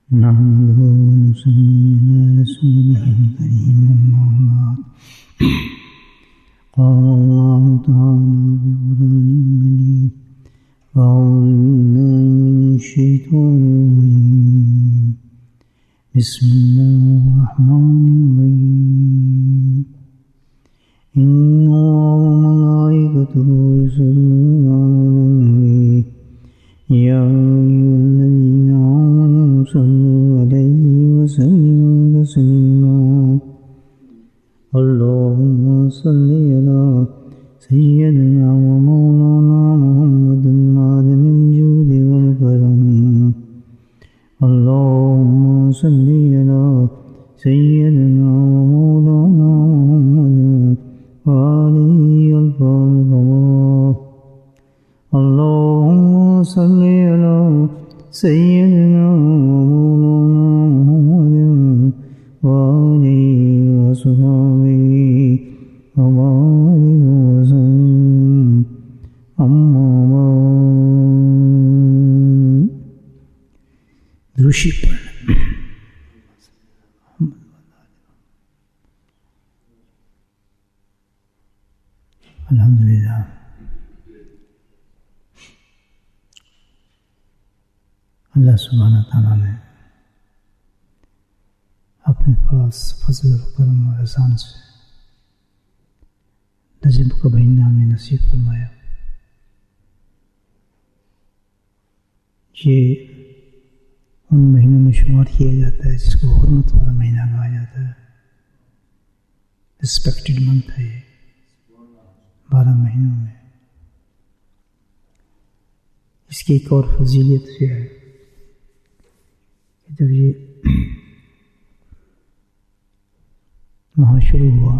نحمده ونصلي على رسوله الكريم أما بعد قال الله تعالى في القرآن المجيد أعوذ بالله من الشيطان الرجيم بسم الله الرحمن الرحيم إن الله وملائكته يصلون على النبي يا أيها الذين آمنوا صلوا عليه وسلموا تسليما اللهم صل على سيدنا ومولانا محمد معدن الجود والكرم اللهم صل على سيدنا ومولانا محمد وآله الفاضل اللهم صل على سيدنا ومولانا محمد وآله وصحبه وبارك وسلم أما بعد دروشی پڑھنا الحمدللہ اللہ سبحانہ تعالیٰ نے اپنے پاس فضل و کرم و احسان سے رجب کا مہینہ ہمیں نصیب فرمایا. یہ ان مہینوں میں شمار کیا جاتا ہے جس کو حرمت والا مہینہ کہا جاتا ہے. رسپیکٹڈ منتھ ہے یہ 12 مہینوں میں. اس کی ایک اور فضیلت یہ ہے کہ جب یہ وہاں شروع ہوا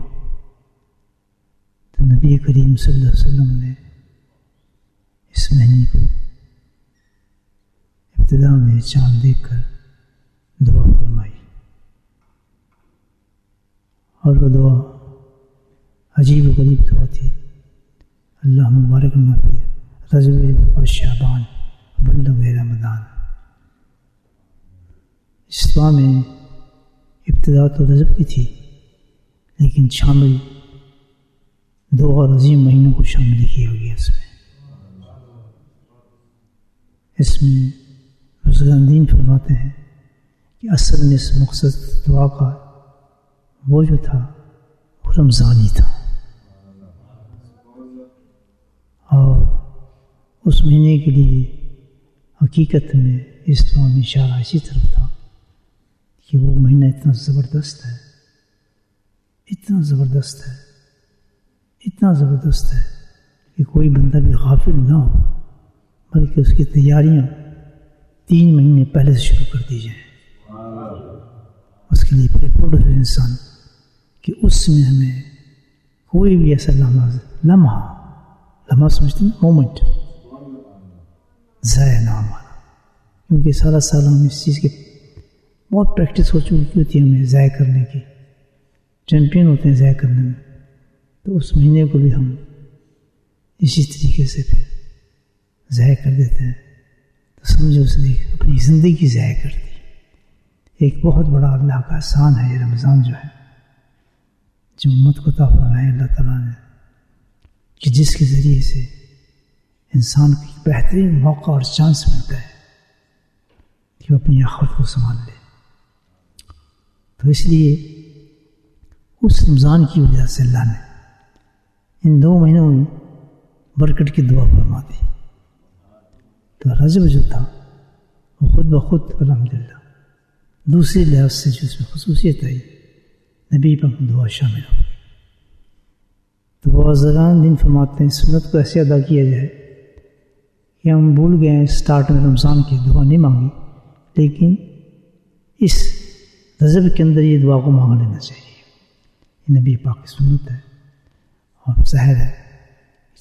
تو نبی کریم صلی اللہ علیہ وسلم نے اس مہینے کو ابتدا میں چاند دیکھ کر دعا فرمائی اور وہ دعا عجیب و غریب دعا تھی. اللہ مبارک نفی رجب و شعبان بلغ رمضان. اس دعا میں ابتدا تو رجب کی تھی لیکن شامل 2 اور عظیم مہینوں کو شامل کیا گیا. اس میں بزرگان فرماتے ہیں کہ اصل میں اس مقصد دعا کا وہ جو تھا وہ رمضانی تھا اور اس مہینے کے لیے حقیقت میں اس دعا میں اشارہ اسی طرف تھا کہ وہ مہینہ اتنا زبردست ہے اتنا زبردست ہے کہ کوئی بندہ بھی غافل نہ ہو بلکہ اس کی تیاریاں 3 مہینے پہلے سے شروع کر دی جائیں. اس کے لیے پریپیئرڈ ہو انسان کہ اس میں ہمیں کوئی بھی ایسا لمحہ سمجھتے ہیں مومنٹ ضائع نہ ہمارا. کیونکہ سارا سال ہم اس چیز کی بہت پریکٹس ہو چکی ہوتی ہے ہمیں ضائع کرنے کی. چیمپئن ہوتے ہیں ضائع کرنے میں. تو اس مہینے کو بھی ہم اسی طریقے سے پھر ضائع کر دیتے ہیں. تو سمجھو اس نے اپنی زندگی ضائع کر دی. ایک بہت بڑا اللہ کا احسان ہے یہ رمضان جو ہے جو امت کو عطا فرمایا اللہ تعالیٰ نے کہ جس کے ذریعے سے انسان کو ایک بہترین موقع اور چانس ملتا ہے کہ وہ اپنی آخرت کو سنبھال لے. تو اس لیے اس رمضان کی وجہ سے اللہ نے ان 2 مہینوں میں برکت کی دعا فرما دی. تو رجب جو تھا وہ خود بخود الحمدللہ دوسری لحاظ سے جو اس میں خصوصیت آئی نبی پر دعا شامل ہو گئی. تو بزرگان فرماتے ہیں سنت کو ایسے ادا کیا جائے کہ ہم بھول گئے ہیں اسٹارٹ میں رمضان کی دعا نہیں مانگی لیکن اس رجب کے اندر یہ دعا کو مانگ لینا چاہیے. یہ نبی پاک کی سنت ہے اور ظاہر ہے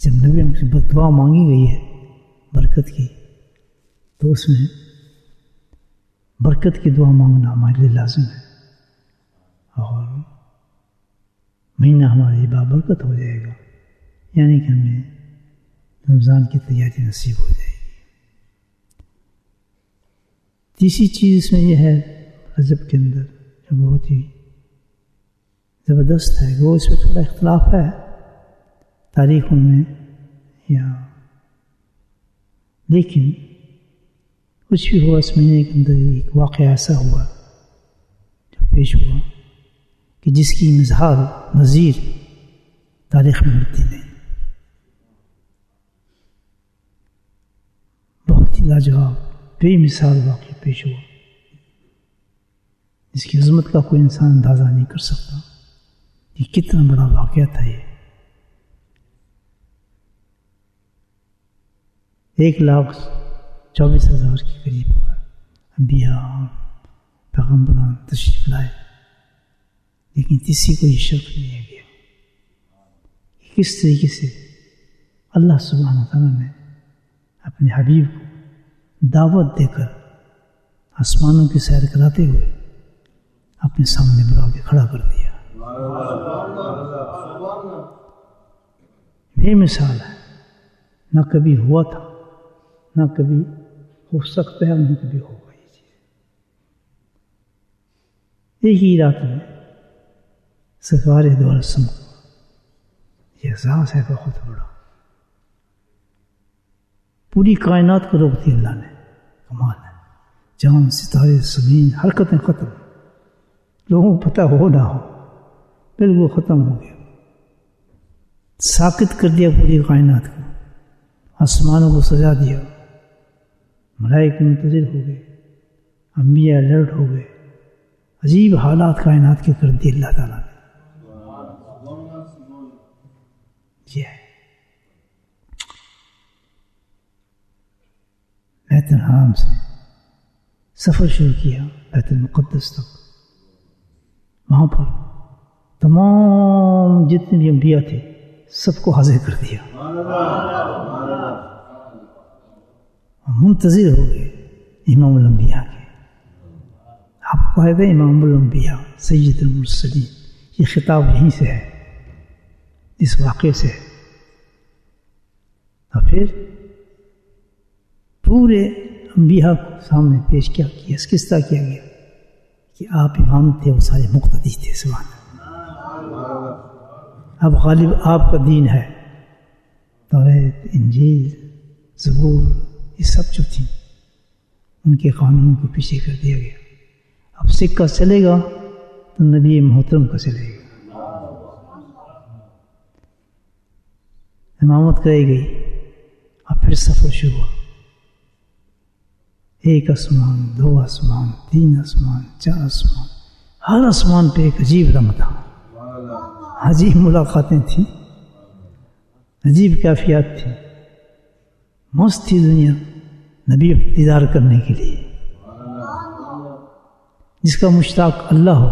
جب نبی سے دعا مانگی گئی ہے برکت کی تو اس میں برکت کی دعا مانگنا ہمارے لیے لازم ہے اور مہینہ ہمارے لیے بابرکت ہو جائے گا. یعنی کہ ہمیں رمضان کی تیاری نصیب ہو جائے گی. تیسری چیز اس میں یہ ہے رجب کے اندر جو بہت ہی زبردست ہے، وہ اس میں تھوڑا اختلاف ہے تاریخوں میں لیکن کچھ بھی ہوا اس مہینے کے اندر ایک واقعہ ایسا ہوا جو پیش ہوا کہ جس کی مثال نظیر تاریخ میں ملتی نہیں، بہت ہی لاجواب بے مثال واقعہ پیش ہوا جس کی عظمت کا کوئی انسان اندازہ نہیں کر سکتا یہ کتنا بڑا واقعہ تھا۔ یہ 1,24,000 کے قریب انبیاء اور پیغمبران تشریف لائے، لیکن کسی کو یہ شرف نہیں ہے گیا کہ کس طریقے سے اللہ سبحانہ تعالیٰ نے اپنے حبیب کو دعوت دے کر آسمانوں کی سیر کراتے ہوئے اپنے سامنے بلا کے کھڑا کر دیا۔ یہ مثال ہے، نہ کبھی ہوا تھا، نہ کبھی ہو سکتا ہے، نہ کبھی ہوگا۔ یہ چیز ایک ہی رات میں سرکار دو عالم یہ احساس ہے بہت بڑا، پوری کائنات کو روک دیا اللہ نے، کمال ہے، جان ستارے زمین حرکتیں ختم، لوگوں کو پتہ ہو نہ ہو بالکل ختم ہو گیا، ساکت کر دیا پوری کائنات کو، آسمانوں کو سجا دیا، ملائکے منتظر ہو گئے، انبیاء الرٹ ہو گئے، عجیب حالات کائنات کے کر دیے اللہ تعالیٰ نے۔ یہ ہے بیت الحرام سے سفر شروع کیا بیت المقدس تک، وہاں پر تمام جتنے بھی انبیاء تھے سب کو حاضر کر دیا، منتظر ہو گئے امام الانبیاء کے۔ آپ کو کہا تھا امام الانبیاء سید المرسلین، یہ خطاب یہیں سے ہے، اس واقعے سے ہے۔ اور پھر پورے انبیاء کو سامنے پیش کیا کس طرح کیا گیا کہ آپ امام تھے، وہ سارے مقتدی تھے، سبحان اللہ، اب غالب آپ کا دین ہے۔ توریت، انجیل، زبور، یہ سب جو تھیں ان کے قانون کو پیچھے کر دیا گیا، اب سکہ چلے گا تو نبی محترم کا چلے گا، امامت کرائی گئی، اور پھر سفر شروع ہوا، 1 آسمان، 2 آسمان، 3 آسمان، 4 آسمان، ہر آسمان پہ ایک عجیب رنگ تھا، عجیب ملاقاتیں تھیں، عجیب کیفیات تھیں، مست تھی دنیا نبی دیدار کرنے کے لیے۔ جس کا مشتاق اللہ ہو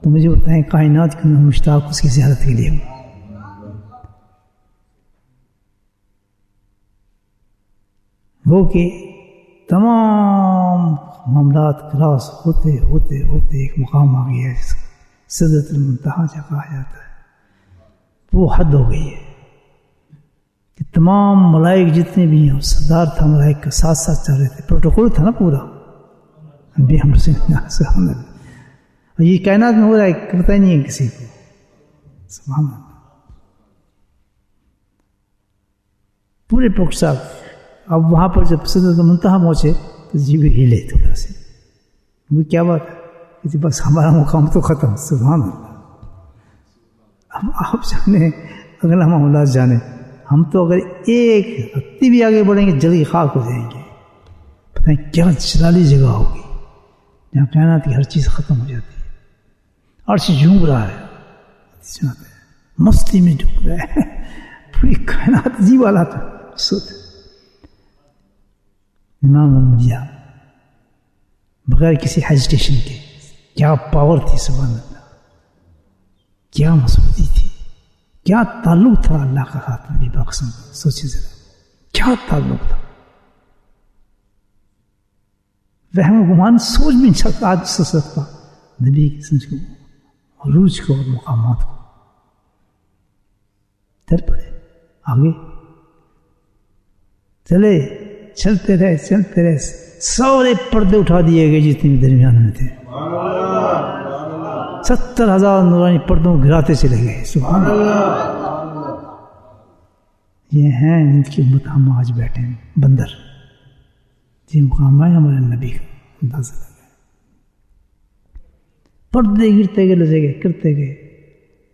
تو مجھے بتائیں کائنات کے اندر مشتاق اس کی زیارت کے لیے ہو۔ وہ کہ تمام معاملات کراس ہوتے ہوتے ہوتے ایک مقام آ گیا ہے جس کا سدرۃ المنتہا جا کہا جاتا ہے، وہ حد ہو گئی ہے کہ تمام ملائک جتنے بھی ہیں، سردار تھا ملائک کا، ساتھ ساتھ چل رہے تھے، پروٹوکول تھا نا پورا، ہم سے اور یہ کائنات میں ہو رہا ہے کہ پتہ ہی نہیں ہے کسی کو، سبحان اللہ، پورے پوکسا۔ اب وہاں پر جب سدرۃ المنتہا پہنچے تو جیب ہلے تھوڑا سے، وہ کیا بات ہے کہ بس ہمارا مقام تو ختم، سبحان اللہ۔ اب آپ جانے، اگلا معاملات جانے، ہم تو اگر ایک رتی بھی آگے بڑھیں گے جلدی خاک ہو جائیں گے، پتہ نہیں کیا جلالی جگہ ہوگی جہاں کائنات کی ہر چیز ختم ہو جاتی ہے، عرش جھوم رہا ہے، مستی میں ڈوب رہا ہے، پوری کائنات عجیب حالات ہے۔ امام الانبیاء بغیر کسی ہیزیٹیشن کے، کیا پاور تھی، سبحان اللہ، کیا مضبوطی تھی، کیا تعلق تھا اللہ کا ساتھ نبی پاک صلی اللہ علیہ وسلم، سوچیں ذرا کیا تعلق تھا، وہم و گمان سوچ بھی نہیں آج سکتا نبی کی سمجھ کو، عروج کو اور مقامات کو۔ ڈر پڑے، آگے چلے، چلتے رہے سارے پردے اٹھا دیے گئے جتنے بھی درمیان میں تھے. 70,000 نورانی پردوں گراتے چلے گئے. سبحان اللہ. یہ ہیں ان کی امت. ہم آج بیٹھے ہیں بندر. یہ مقام ہے ہمارے نبی کا. اندازہ لگا پردے گرتے گئے لگے گئے کرتے گئے.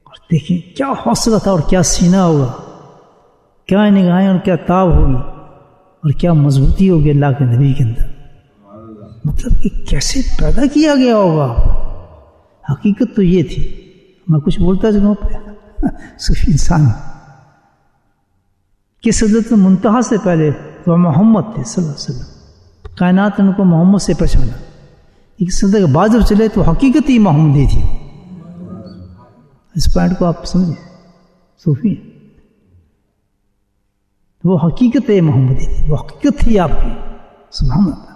اور دیکھیں کیا حوصلہ تھا اور کیا سینہ ہوگا, کیا نگاہیں اور کیا تاب ہوگی اور کیا مضبوطی ہوگی اللہ کے نبی کے اندر. مطلب کہ کیسے پیدا کیا گیا ہوگا. حقیقت تو یہ تھی. میں کچھ بولتا چلوں پہ صوفی انسان کہ سدرۃ المنتہا سے پہلے وہ محمد تھے صلی اللہ علیہ وسلم. کائنات نے ان کو محمد سے پہچانا. ایک صدر کے بعد جب چلے تو حقیقت ہی محمدی تھی. اس پوائنٹ کو آپ سمجھیں. صوفی وہ حقیقت محمدی تھی. وہ حقیقت تھی آپ کی. سبحان اللہ.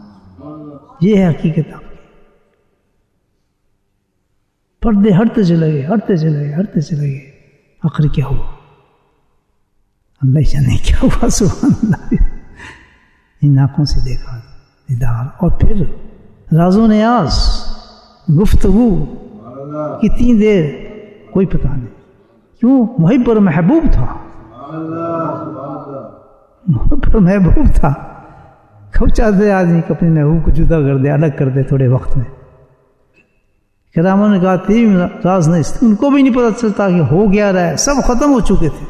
یہ ہے حقیقت آپ کی. پردے ہٹتے چلے گئے ہٹتے چلے گئے ہٹتے چلے گئے. آخر کیا ہوا اللہ جانے کیا ہوا. سبحان اللہ. ان آنکھوں سے دیکھا دیدار. اور پھر راز و نیاز گفتگو کتنی دیر کوئی پتہ نہیں. کیوں؟ محب اور محبوب تھا. محب اور محبوب تھا. کب چاہتے آدمی کہ اپنے محبوب کو جدا کر دے, الگ کر دے تھوڑے وقت میں. کراموں نے کہا تین راز نہیں, ان کو بھی نہیں پتہ چلتا کہ ہو گیا رہا ہے. سب ختم ہو چکے تھے.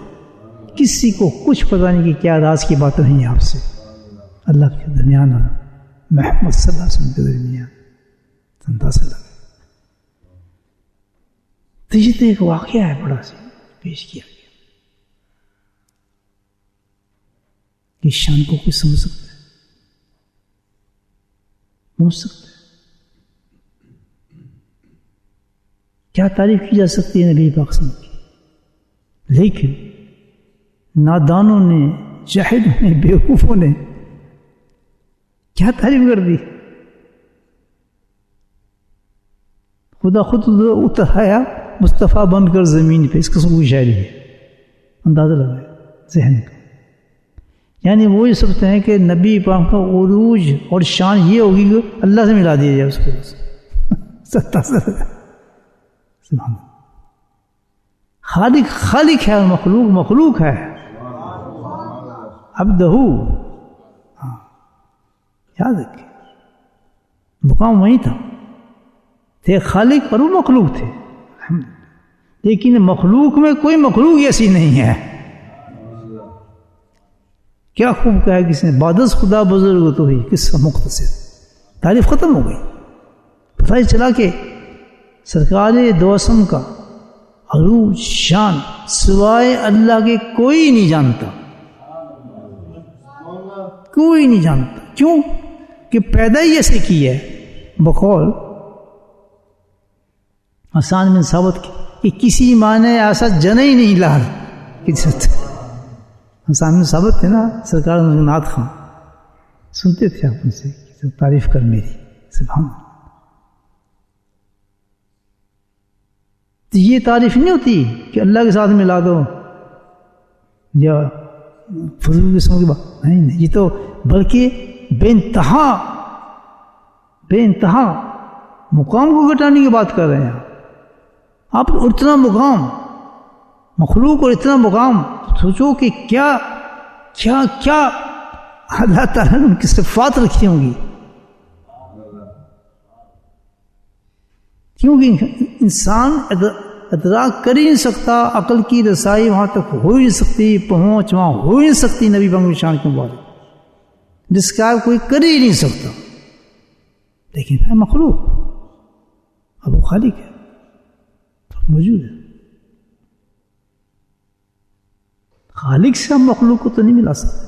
کسی کو کچھ پتہ نہیں کہ کیا راز کی باتیں ہیں آپ سے اللہ کے درمیان اور محمد صلی اللہ علیہ وسلم کے درمیان. اندازہ لگا. تو یہ تو ایک واقعہ ہے بڑا سے پیش کیا گیا. اس شان کو کوئی سمجھ سکتا ہے؟ پہنچ سکتا ہے؟ کیا تعریف کی جا سکتی ہے نبی پاک صلی اللہ علیہ وسلم کی؟ لیکن نادانوں نے, جاہلوں نے, بیوقوفوں نے کیا تعریف کر دی. خدا خود اتر آیا مصطفیٰ بن کر زمین پہ. اس قسم کی شاعری ہے. اندازہ لگائے ذہن کا. یعنی وہ یہ سمجھتے ہیں کہ نبی پاک کا عروج اور شان یہ ہوگی کہ اللہ سے ملا دیا جائے اس کو. سبحان اللہ. خالق خالق ہے اور مخلوق مخلوق ہے. عبدہ. ہاں یاد رکھیں مقام وہیں تھا. تھے خالق اور وہ مخلوق تھے. لیکن مخلوق میں کوئی مخلوق ایسی نہیں ہے. کیا خوب کہا ہے کس نے, بادس خدا بزرگ تو ہی کس کا مختصر. تعریف ختم ہو گئی. پتہ ہی چلا کہ سرکار دوسم کا عروج شان سوائے اللہ کے کوئی نہیں جانتا. کوئی نہیں جانتا. کیوں کہ پیدا ہی ایسے کی ہے. بقول حسان بن ثابت کہ کسی ماں نے ایسا جنا ہی نہیں لال. حسان بن ثابت تھے نا سرکار نعت خان, سنتے تھے آپ ان سے تعریف کر میری. سبحان اللہ. تو یہ تعریف نہیں ہوتی کہ اللہ کے ساتھ ملا دو یا فضول قسم کی بات نہیں. یہ تو بلکہ بے انتہا مقام کو گھٹانے کی بات کر رہے ہیں آپ. اتنا مقام مخلوق اور اتنا مقام سوچو کہ کیا کیا کیا اللہ تعالیٰ نے ان کی صفات رکھی ہوں گی. کیونکہ انسان ادراک کر ہی نہیں سکتا, عقل کی رسائی وہاں تک ہو ہی نہیں سکتی, پہنچ وہاں ہو ہی نہیں سکتی نبی پاک کی شان کے مبارک, جس کا کوئی کر ہی نہیں سکتا. لیکن ہے مخلوق, اب وہ خالق ہے, موجود ہے. خالق سے ہم مخلوق کو تو نہیں ملا سکتے.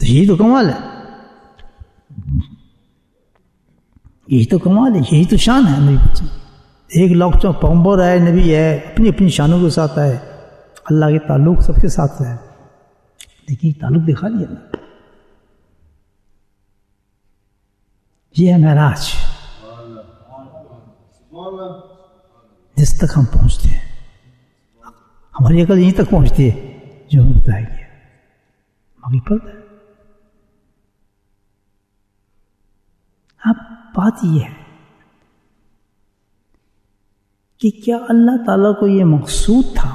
تو یہی تو کمال ہے, یہی تو کمال ہے, یہی تو شان ہے نبی بچے. 1,00,000 پیغمبر ہے, نبی ہے, اپنی اپنی شانوں کے ساتھ ہے. اللہ کے تعلق سب کے ساتھ ہے, لیکن تعلق دکھا دیا اللہ. یہ ہے معراج, جس تک ہم پہنچتے ہیں. ہماری عقل یہیں تک پہنچتی ہے جو ہمیں بتایا گیا. باقی پردہ ہے. اب بات یہ ہے کہ کیا اللہ تعالیٰ کو یہ مقصود تھا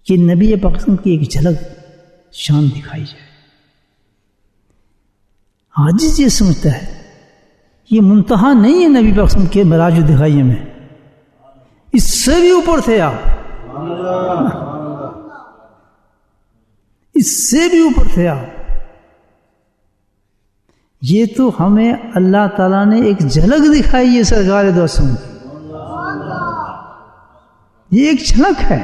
کہ نبی پاک کی ایک جھلک شان دکھائی جائے؟ عاجز یہ سمجھتا ہے یہ منتہا نہیں ہے نبی پاک کے معراج دکھائی میں، اس سے بھی اوپر تھے آپ، اس سے بھی اوپر تھے آپ۔ یہ تو ہمیں اللہ تعالیٰ نے ایک جھلک دکھائی ہے سرکار دو عالم کی، یہ ایک جھلک ہے،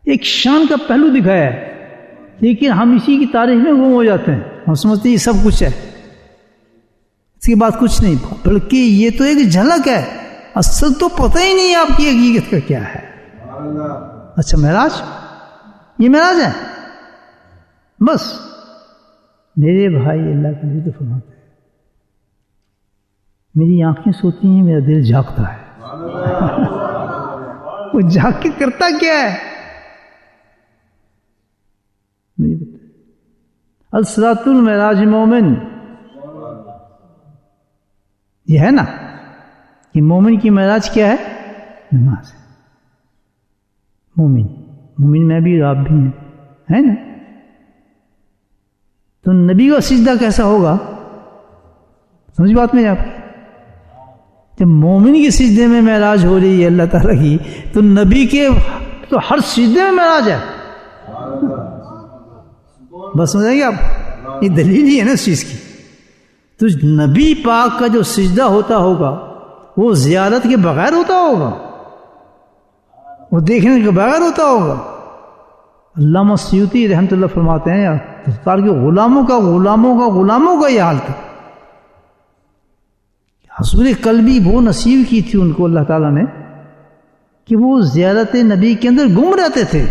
ایک شان کا پہلو دکھایا ہے، لیکن ہم اسی کی تعریف میں گم ہو جاتے ہیں، ہم سمجھتے ہیں یہ سب کچھ ہے، اس کے بعد کچھ نہیں، بلکہ یہ تو ایک جھلک ہے، اصل تو پتہ ہی نہیں آپ کی حقیقت کا کیا ہے۔ اچھا معراج، یہ معراج ہے بس؟ میرے بھائی اللہ کے لیے تو فرماتے ہیں میری آنکھیں سوتی ہیں، میرا دل جاگتا ہے۔ وہ جاگ کے کرتا کیا ہے؟ الصلاۃ المعراج مومن، یہ ہے نا کہ مومن کی معراج کیا ہے؟ نماز ہے۔ مومن میں بھی آپ بھی ہیں، ہے نا؟ تو نبی کا سجدہ کیسا ہوگا؟ سمجھ بات میں آپ کی؟ جب مومن کے سجدے میں معراج ہو رہی ہے اللہ تعالیٰ کی، تو نبی کے تو ہر سجدے میں معراج ہے۔ بس سمجھ آئیں گے آپ؟ یہ دلیل ہی ہے نا اس چیز کی۔ تو نبی پاک کا جو سجدہ ہوتا ہوگا وہ زیارت کے بغیر ہوتا ہوگا، وہ دیکھنے کے بغیر ہوتا ہوگا۔ علامہ سیوطی رحمۃ اللہ فرماتے ہیں یار سرکار کے غلاموں کا یہ حال تھا۔ حضور قلبی وہ نصیب کی تھی ان کو اللہ تعالیٰ نے کہ وہ زیارت نبی کے اندر گم رہتے تھے۔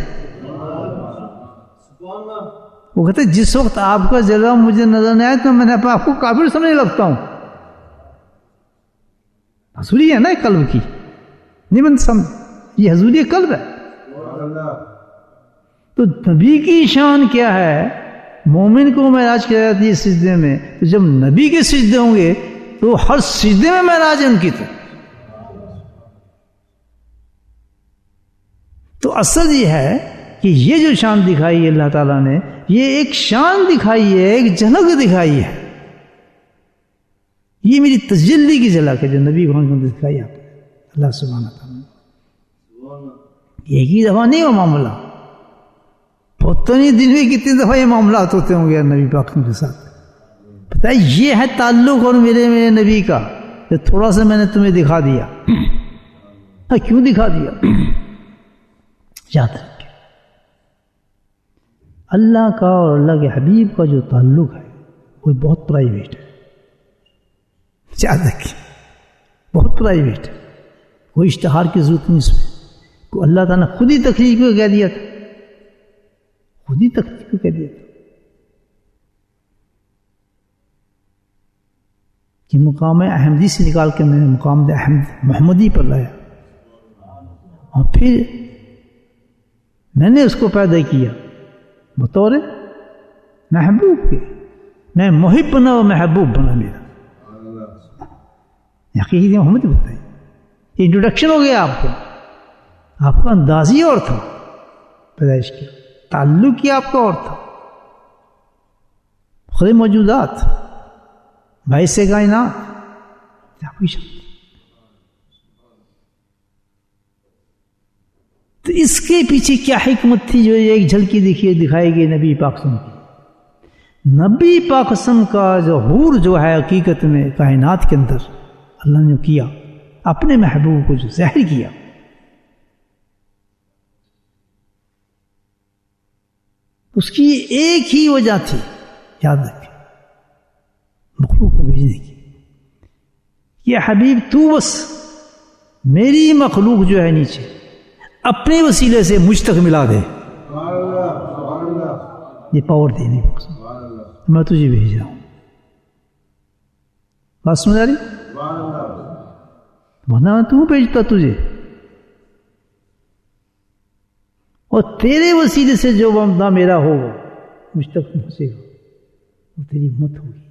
وہ کہتے جس وقت آپ کا جلوہ مجھے نظر نہیں آئے تو میں نے آپ کو کافر سمجھنے لگتا ہوں۔ حضوری ہے نا قلب کی، نہیں بند سمجھ، یہ حضوری قلب ہے۔ تو نبی کی شان کیا ہے؟ مومن کو معراج کیا جاتی ہے سجدے میں، تو جب نبی کے سجدے ہوں گے تو ہر سجدے میں معراج ہے ان کی۔ تو اصل یہ ہے کہ یہ جو شان دکھائی ہے اللہ تعالیٰ نے، یہ ایک شان دکھائی ہے، ایک جھلک دکھائی ہے۔ یہ میری تجلی کی جھلک ہے جو نبی کو دکھائی آپ اللہ سبحانہ تعالیٰ۔ ایک ہی دفعہ نہیں ہو معاملہ، پتہ نہیں دن میں کتنی دفعہ یہ معاملات ہوتے ہوں گے نبی پاک کے ساتھ۔ پتہ ہے یہ ہے تعلق اور میرے نبی کا، کہ تھوڑا سا میں نے تمہیں دکھا دیا۔ کیوں دکھا دیا؟ یاد رکھیں اللہ کا اور اللہ کے حبیب کا جو تعلق ہے وہ بہت پرائیویٹ ہے، یاد رکھیں بہت پرائیویٹ ہے، کوئی اشتہار کی ضرورت نہیں اس میں۔ کو اللہ تعالیٰ نے خود ہی تقریر کو کہہ دیا تھا، خود ہی تقریر کو کہہ دیا تھا کہ مقام احمدی سے نکال کے میں نے مقام احمد محمدی پر لایا، اور پھر میں نے اس کو پیدا کیا بطور محبوب کے، میں محب بنا و محبوب بنا میرا۔ حقیقت محمد بتائی، یہ انٹروڈکشن ہو گیا آپ کو، آپ کا انداز ہی اور تھا پیدائش کیا، تعلق ہی آپ کا اور تھا۔ خود موجودات باعث کائنات آپ کی شان۔ تو اس کے پیچھے کیا حکمت تھی جو ایک جھلکی دکھائی گئی نبی پاک صلی اللہ علیہ وسلم کی؟ نبی پاک صلی اللہ علیہ وسلم کا ظہور جو ہے حقیقت میں کائنات کے اندر اللہ نے کیا، اپنے محبوب کو جو ظاہر کیا، اس کی ایک ہی وجہ تھی، یاد رکھیں، مخلوق کو بھیجنے کی۔ یہ حبیب تو بس میری مخلوق جو ہے نیچے اپنے وسیلے سے مجھ تک ملا دے، یہ پاور دے نہیں، میں تجھے بھیج رہا ہوں۔ بات سمجھ آ رہی؟ ورنہ میں تو بھیجتا تجھے، اور تیرے وسیلے سے جو بندہ میرا ہوگا مجھ تک پہنچے گا۔ وہ تیری امت ہوگی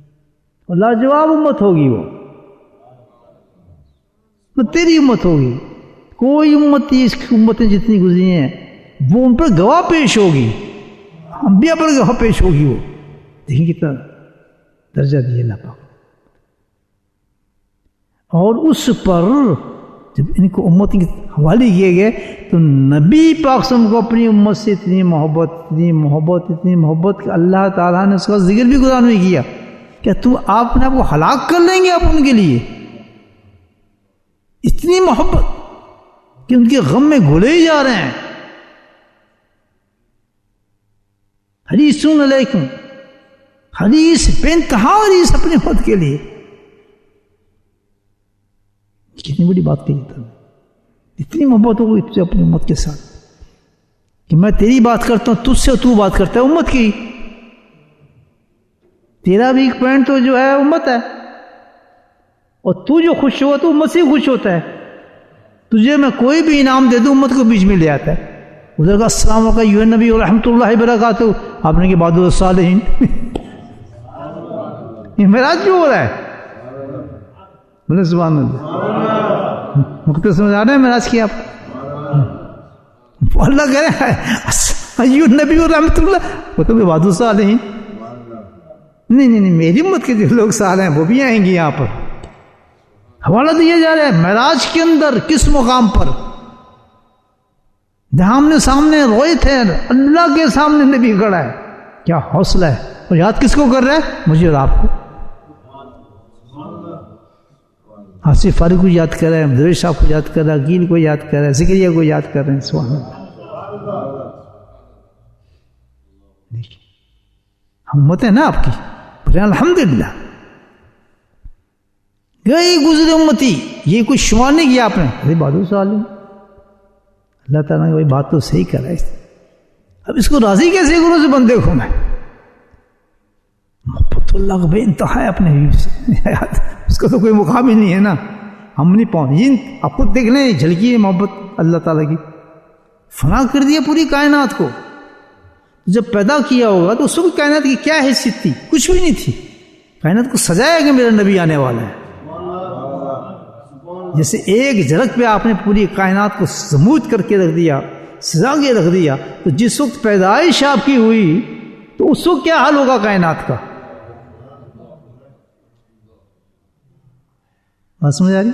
اور لاجواب امت ہوگی، وہ تیری امت ہوگی. کوئی امت اس کی امتیں جتنی گزری ہیں وہ ان پر گواہ پیش ہوگی، انبیاء پر گواہ پیش ہوگی. وہ دیکھیں کتنا درجہ دیا اللہ پاک. اور اس پر جب ان کو امت کے حوالے کیے گئے تو نبی پاک صلی اللہ علیہ وسلم کو اپنی امت سے اتنی محبت کہ اللہ تعالیٰ نے اس کا ذکر بھی قرآن میں کیا. کیا تم آپ اپنے آپ کو ہلاک کر لیں گے آپ ان کے لیے؟ اتنی محبت کہ ان کے غم میں گھلے ہی جا رہے ہیں. حریص علیکم، حریص بے انتہا حریص اپنی امت کے لیے. کتنی بڑی بات کہی تھا، اتنی محبت ہو گئی اپنی امت کے ساتھ کہ میں تیری بات کرتا ہوں تجھ سے، تو بات کرتا ہے امت کی. تیرا بھی ایک پوائنٹ تو جو ہے امت ہے، اور تو جو خوش ہوا تو امت سے خوش ہوتا ہے. تجھے میں کوئی بھی انعام دے دوں امت کو بیچ میں لے آتا ہے. ادھر کا السلام علیکم یو نبی و رحمۃ اللہ وبرکاتہ، آپ نے کہ بعد الصالحین. یہ معراج کیوں ہو رہا ہے؟ بولے سبحان اللہ. مختصر سمجھ آ رہے ہیں معراج کی آپ؟ اللہ کہہ رہے ہیں یو نبی و رحمۃ اللہ، وہ تو بعد الصالحین. نہیں، میری امت کے جو لوگ سال ہیں وہ بھی آئیں گے. یہاں پر حوالہ دیا جا رہا ہے معراج کے اندر کس مقام پر، جہاں ہم نے سامنے روئے تھے، اللہ کے سامنے نبی کھڑا ہے. کیا حوصلہ ہے! اور یاد کس کو کر رہا ہے؟ مجھے اور آپ کو. آصف فاروق کو یاد کر رہے ہیں، درویش صاحب کو یاد کر رہا ہے، عقیل کو یاد کر رہا ہے، زکریا کو یاد کر رہے ہیں. سبحان اللہ. دیکھیں امت ہے نا آپ کی، الحمدللہ. گئی گزرے امتی، یہ کوئی شمار نہیں کیا آپ نے. ارے بہادر صالح، اللہ تعالیٰ نے وہی بات تو صحیح کرا ہے. اب اس کو راضی کیسے کروں سے بندے کو میں؟ محبت اللہ کو بے انتہا ہے اپنے حبیب سے، اس کا تو کوئی مقام ہی نہیں ہے نا. ہم نہیں پہنچ، آپ خود دیکھ لیں جھلکی ہے محبت اللہ تعالیٰ کی. فنا کر دیا پوری کائنات کو. جب پیدا کیا ہوگا تو اس وقت کائنات کی کیا حیثیت تھی؟ کچھ بھی نہیں تھی. کائنات کو سجایا کہ میرا نبی آنے والا ہے. جیسے ایک جھلک پہ آپ نے پوری کائنات کو سموت کر کے رکھ دیا، سجا کے رکھ دیا، تو جس وقت پیدائش آپ کی ہوئی تو اس وقت کیا حال ہوگا کائنات کا؟ بات سمجھ آ رہی؟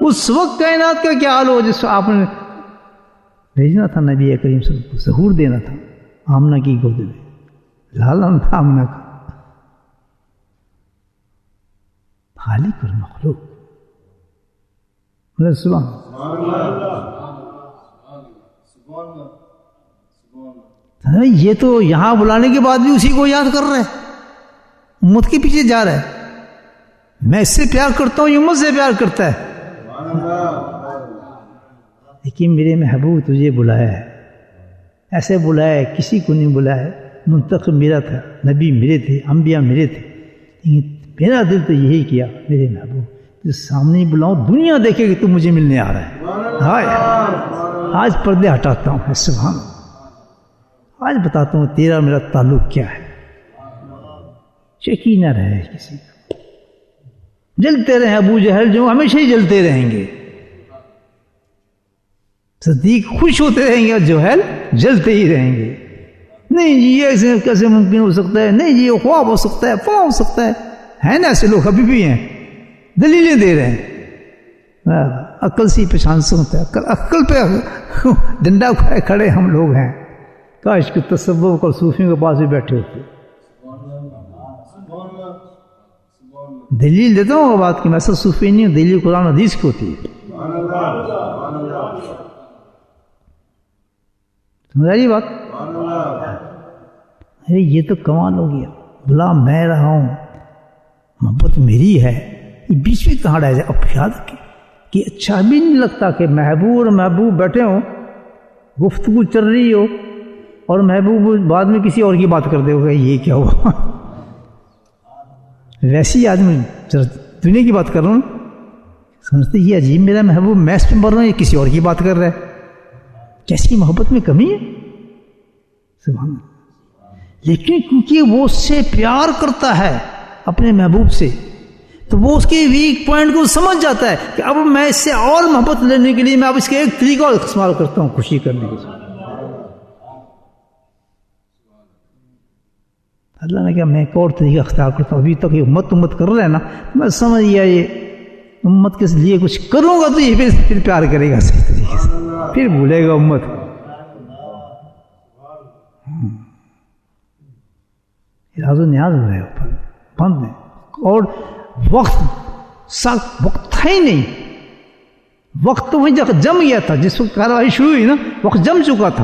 اس وقت کائنات کا کیا حال ہوگا جس آپ نے بھیجنا تھا نبی کریم صلی اللہ علیہ وسلم کو، ظہور دینا تھا آمنہ کی گود میں. لالن تھا آمنہ کا، خالق اور مخلوق. سبحان اللہ. یہ تو یہاں بلانے کے بعد بھی اسی کو یاد کر رہے ہیں، امت کے پیچھے جا رہا ہے. میں اس سے پیار کرتا ہوں، یہ امت سے پیار کرتا ہے. لیکن میرے محبوب تجھے بلایا ہے، ایسے بلایا ہے، کسی کو نہیں بلایا ہے. منتخب میرا تھا، نبی میرے تھے، انبیاء میرے تھے. میرا دل تو یہی کیا میرے محبوب سامنے ہی بلاؤں، دنیا دیکھے کہ تو مجھے ملنے آ رہا ہے. ہائے آج پردے ہٹاتا ہوں. سبحان اللہ. آج بتاتا ہوں تیرا میرا تعلق کیا ہے. شکی نہ رہے کسی کو. جلتے رہے ابو جہل جو ہمیشہ ہی جلتے رہیں گے. صدیق خوش ہوتے رہیں گے اور جہل جلتے ہی رہیں گے. نہیں جی یہ ایسے کیسے ممکن ہو سکتا ہے، نہیں جی یہ خواب ہو سکتا ہے، فلاں ہو سکتا ہے نا. ایسے لوگ ابھی بھی ہیں، دلیلیں دے رہے ہیں. عقل سی پہچان سکتا ہے، عقل پہ ڈنڈا کھڑے ہم لوگ ہیں. کاش کے تصوف اور صوفیوں کے پاس بھی بیٹھے ہوتے. دلیل دیتا ہوں بات کی، میں ایسا صوفی نہیں ہوں، دلیل قرآن حدیث کی ہوتی ہے. سمجھ آئی بات؟ ارے یہ تو کمال ہو گیا. بلا میں رہا ہوں، محبت میری ہے، یہ بیچ میں کہاں رہ جائے. اب یاد رکھیں کہ اچھا بھی نہیں لگتا کہ محبوب اور محبوب بیٹھے ہوں، گفتگو چل رہی ہو اور محبوب بعد میں کسی اور کی بات کر دے ہوگا. یہ کیا ہوا؟ ویسی آدمی دنیا کی بات کر رہا ہوں، سمجھتے یہ عجیب میرا محبوب میں اس پہ مر رہا ہوں، یہ کسی اور کی بات کر رہا ہے. کیسی محبت میں کمی ہے. سبحان اللہ. لیکن کیونکہ وہ اس سے پیار کرتا ہے اپنے محبوب سے، تو وہ اس کے ویک پوائنٹ کو سمجھ جاتا ہے کہ اب میں اس سے اور محبت لینے کے لیے میں اب اس کے ایک طریقہ استعمال کرتا ہوں خوشی کرنے کے لیے۔ اللہ نے کہا میں ایک اور طریقہ اختیار کرتا ہوں، ابھی تک یہ امت کر رہا ہے نا، میں سمجھ گیا یہ امت کے لیے کچھ کروں گا تو یہ پھر پیار کرے گا صحیح طریقے سے، پھر بھولے گا امت۔ راز و نیاز ہو رہے اوپر بند ہے، اور وقت تھا ہی نہیں، وقت تو وہیں جم گیا تھا، جس وقت کارروائی شروع ہوئی نا وقت جم چکا تھا،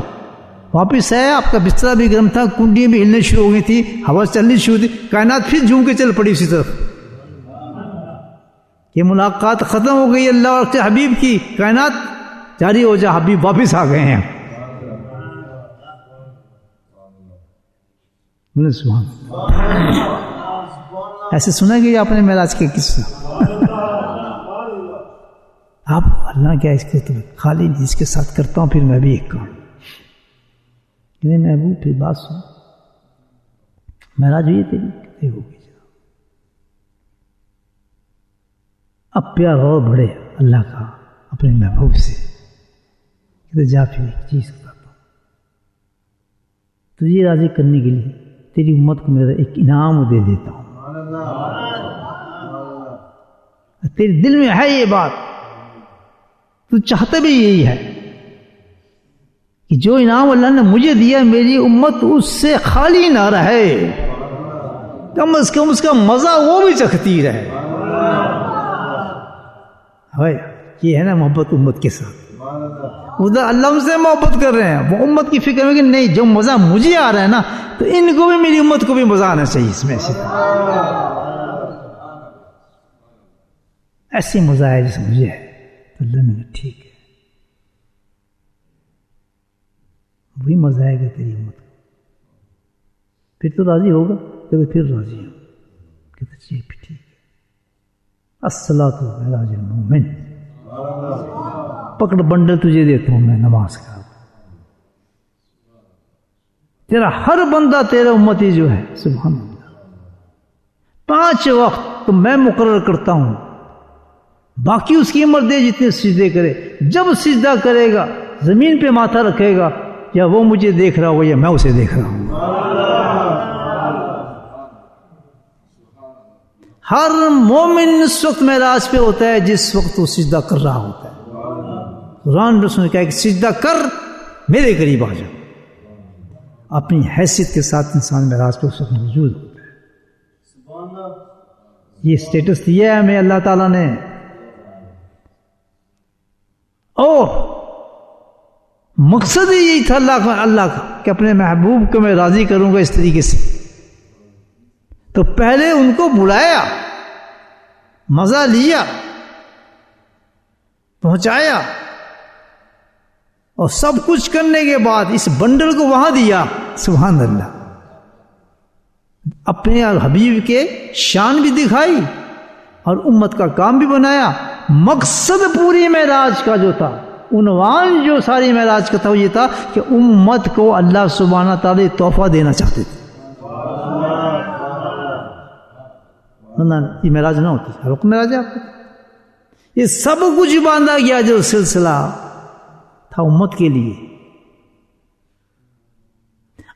واپس آیا، آپ کا بستر بھی گرم تھا، کنڈیاں بھی ہلنے شروع ہو گئی تھی، ہوا چلنی شروع تھی، کائنات پھر جھوم کے چل پڑی اسی طرف۔ یہ ملاقات ختم ہو گئی اللہ اور حبیب کی، کائنات جاری ہو جا، حبیب واپس آ گئے ہیں۔ سبحان ایسے سنا گیا آپ نے معراج کے قصہ؟ آپ اللہ کیا اس کے تو خالی اس کے ساتھ کرتا ہوں، پھر میں بھی ایک کام محبوب پھر بات سن، معراج ہوئی تیری ہو گئی، اب پیار اور بڑھے اللہ کا اپنے محبوب سے، کہ جا پھر ایک چیز کرتا ہوں تجھے راضی کرنے کے لیے، تیری امت کو میرا ایک انعام دے دیتا ہوں۔ تیرے دل میں ہے یہ بات، تو چاہتا بھی یہی ہے کہ جو انعام اللہ نے مجھے دیا میری امت اس سے خالی نہ رہے، کم از کم اس کا مزہ وہ بھی چکھتی رہے۔ یہ ہے نا محبت امت کے ساتھ، ادھر اللہ ہم سے محبت کر رہے ہیں، وہ امت کی فکر میں کہ نہیں جو مزہ مجھے آ رہا ہے نا تو ان کو بھی، میری امت کو بھی مزہ آنا چاہیے اس میں، ایسے مزہ ہے جیسے مجھے ہے، تو اللہ نے ٹھیک ہے، وہی مزہ آئے گا تیری امت کو، پھر تو راضی ہوگا، کہ پھر راضی ہوں، کہ ٹھیک ہے، الصلاۃ معراج المومن، پکڑ بنڈل تجھے دیتا ہوں میں نماز کا، تیرا ہر بندہ تیرا امتی جو ہے، سبحان اللہ، 5 وقت تو میں مقرر کرتا ہوں، باقی اس کی عمر دے جتنے سجدے کرے، جب سجدہ کرے گا زمین پہ ماتھا رکھے گا، یا وہ مجھے دیکھ رہا ہو یا میں اسے دیکھ رہا ہوں، ہر مومن اس وقت معراج پہ ہوتا ہے جس وقت وہ سجدہ کر رہا ہوتا ہے۔ قرآن رسول نے کہا کہ سجدہ کر، میرے قریب آ جا، اپنی حیثیت کے ساتھ انسان معراج پہ اس وقت موجود ہوتا ہے۔ یہ سٹیٹس دیا ہے ہمیں اللہ تعالیٰ نے، اور مقصد ہی یہی تھا اللہ کا کہ اپنے محبوب کو میں راضی کروں گا اس طریقے سے، تو پہلے ان کو بلایا، مزہ لیا، پہنچایا، اور سب کچھ کرنے کے بعد اس بنڈل کو وہاں دیا، سبحان اللہ، اپنے حبیب کے شان بھی دکھائی اور امت کا کام بھی بنایا۔ مقصد پوری معراج کا جو تھا، عنوان جو ساری معراج کا تھا وہ یہ تھا کہ امت کو اللہ سبحانہ تعالی تحفہ دینا چاہتے تھے، یہ معراج نہ ہوتی، رکن معراج آپ کو یہ سب کچھ باندھا گیا جو سلسلہ تھا امت کے لیے،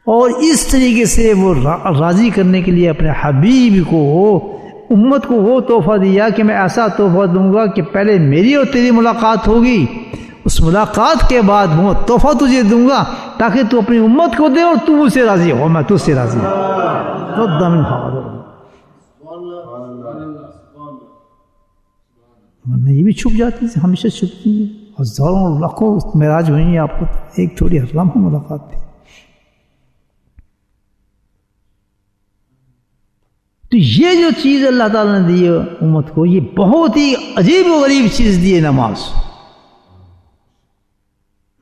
اور اس طریقے سے وہ راضی کرنے کے لیے اپنے حبیب کو، امت کو وہ تحفہ دیا کہ میں ایسا تحفہ دوں گا کہ پہلے میری اور تیری ملاقات ہوگی، اس ملاقات کے بعد وہ تحفہ تجھے دوں گا تاکہ تو اپنی امت کو دے اور تو مجھ سے راضی ہو، میں تجھ سے راضی ہوں۔ ورنہ یہ بھی چھپ جاتی ہے، ہمیشہ چھپتی ہے، ہزاروں لاکھوں معراج ہوئی ہیں، آپ کو ایک تھوڑی لمحہ ملاقات تھی۔ تو یہ جو چیز اللہ تعالیٰ نے دی ہے امت کو، یہ بہت ہی عجیب و غریب چیز دی ہے،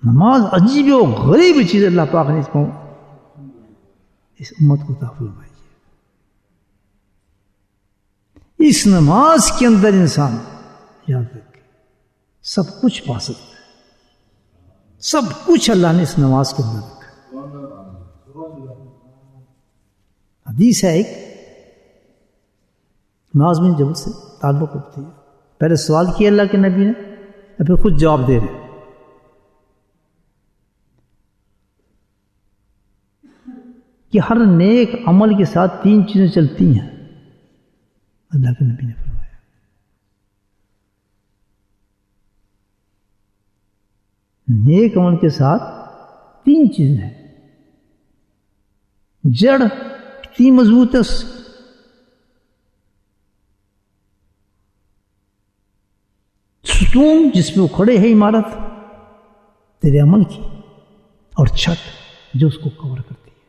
نماز عجیب و غریب چیز اللہ پاک نے اس امت کو عطا فرمائی ہے۔ اس نماز کے اندر انسان یاد رکھے سب کچھ پا سکتا ہے، سب کچھ اللہ نے اس نماز کے اندر رکھا۔ حدیث ہے ایک معاذ بن جبل سے تعلق رکھتی ہے. پہلے سوال کیا اللہ کے نبی نے اور پھر خود جواب دے رہے. کہ ہر نیک عمل کے ساتھ 3 چیزیں چلتی ہیں. اللہ کے نبی نے فرمایا نیک عمل کے ساتھ 3 چیزیں ہیں. جڑ کتنی مضبوط ہے اس ستون جس پہ وہ کھڑے ہے عمارت تیرے عمل کی، اور چھت جو اس کو کور کرتی ہے.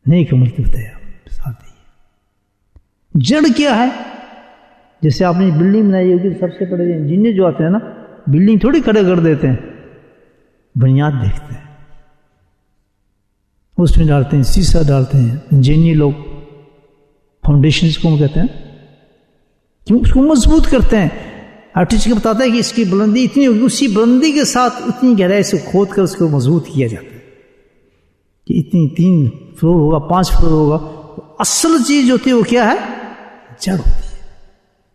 نیک عمل کی بتایا مثال دی. جڑ کیا ہے؟ جیسے آپ نے بلڈنگ بنائی ہوگی، سب سے بڑے انجینئر جو آتے ہیں نا بلڈنگ تھوڑی کھڑے کر دیتے ہیں، بنیاد دیکھتے ہیں، اس میں ڈالتے ہیں سیسا ڈالتے ہیں. انجینئر لوگ فاؤنڈیشن اس کو کہتے ہیں، کیوں اس کو مضبوط کرتے ہیں. آرٹسٹ کو بتاتا ہے کہ اس کی بلندی اتنی ہوگی، اسی بلندی کے ساتھ اتنی گہرائی سے کھود کر اس کو مضبوط کیا جاتا ہے کہ اتنی 3 فلور ہوگا 5 فلور ہوگا. اصل چیز ہوتی ہے وہ کیا ہے؟ جڑ ہوتی ہے.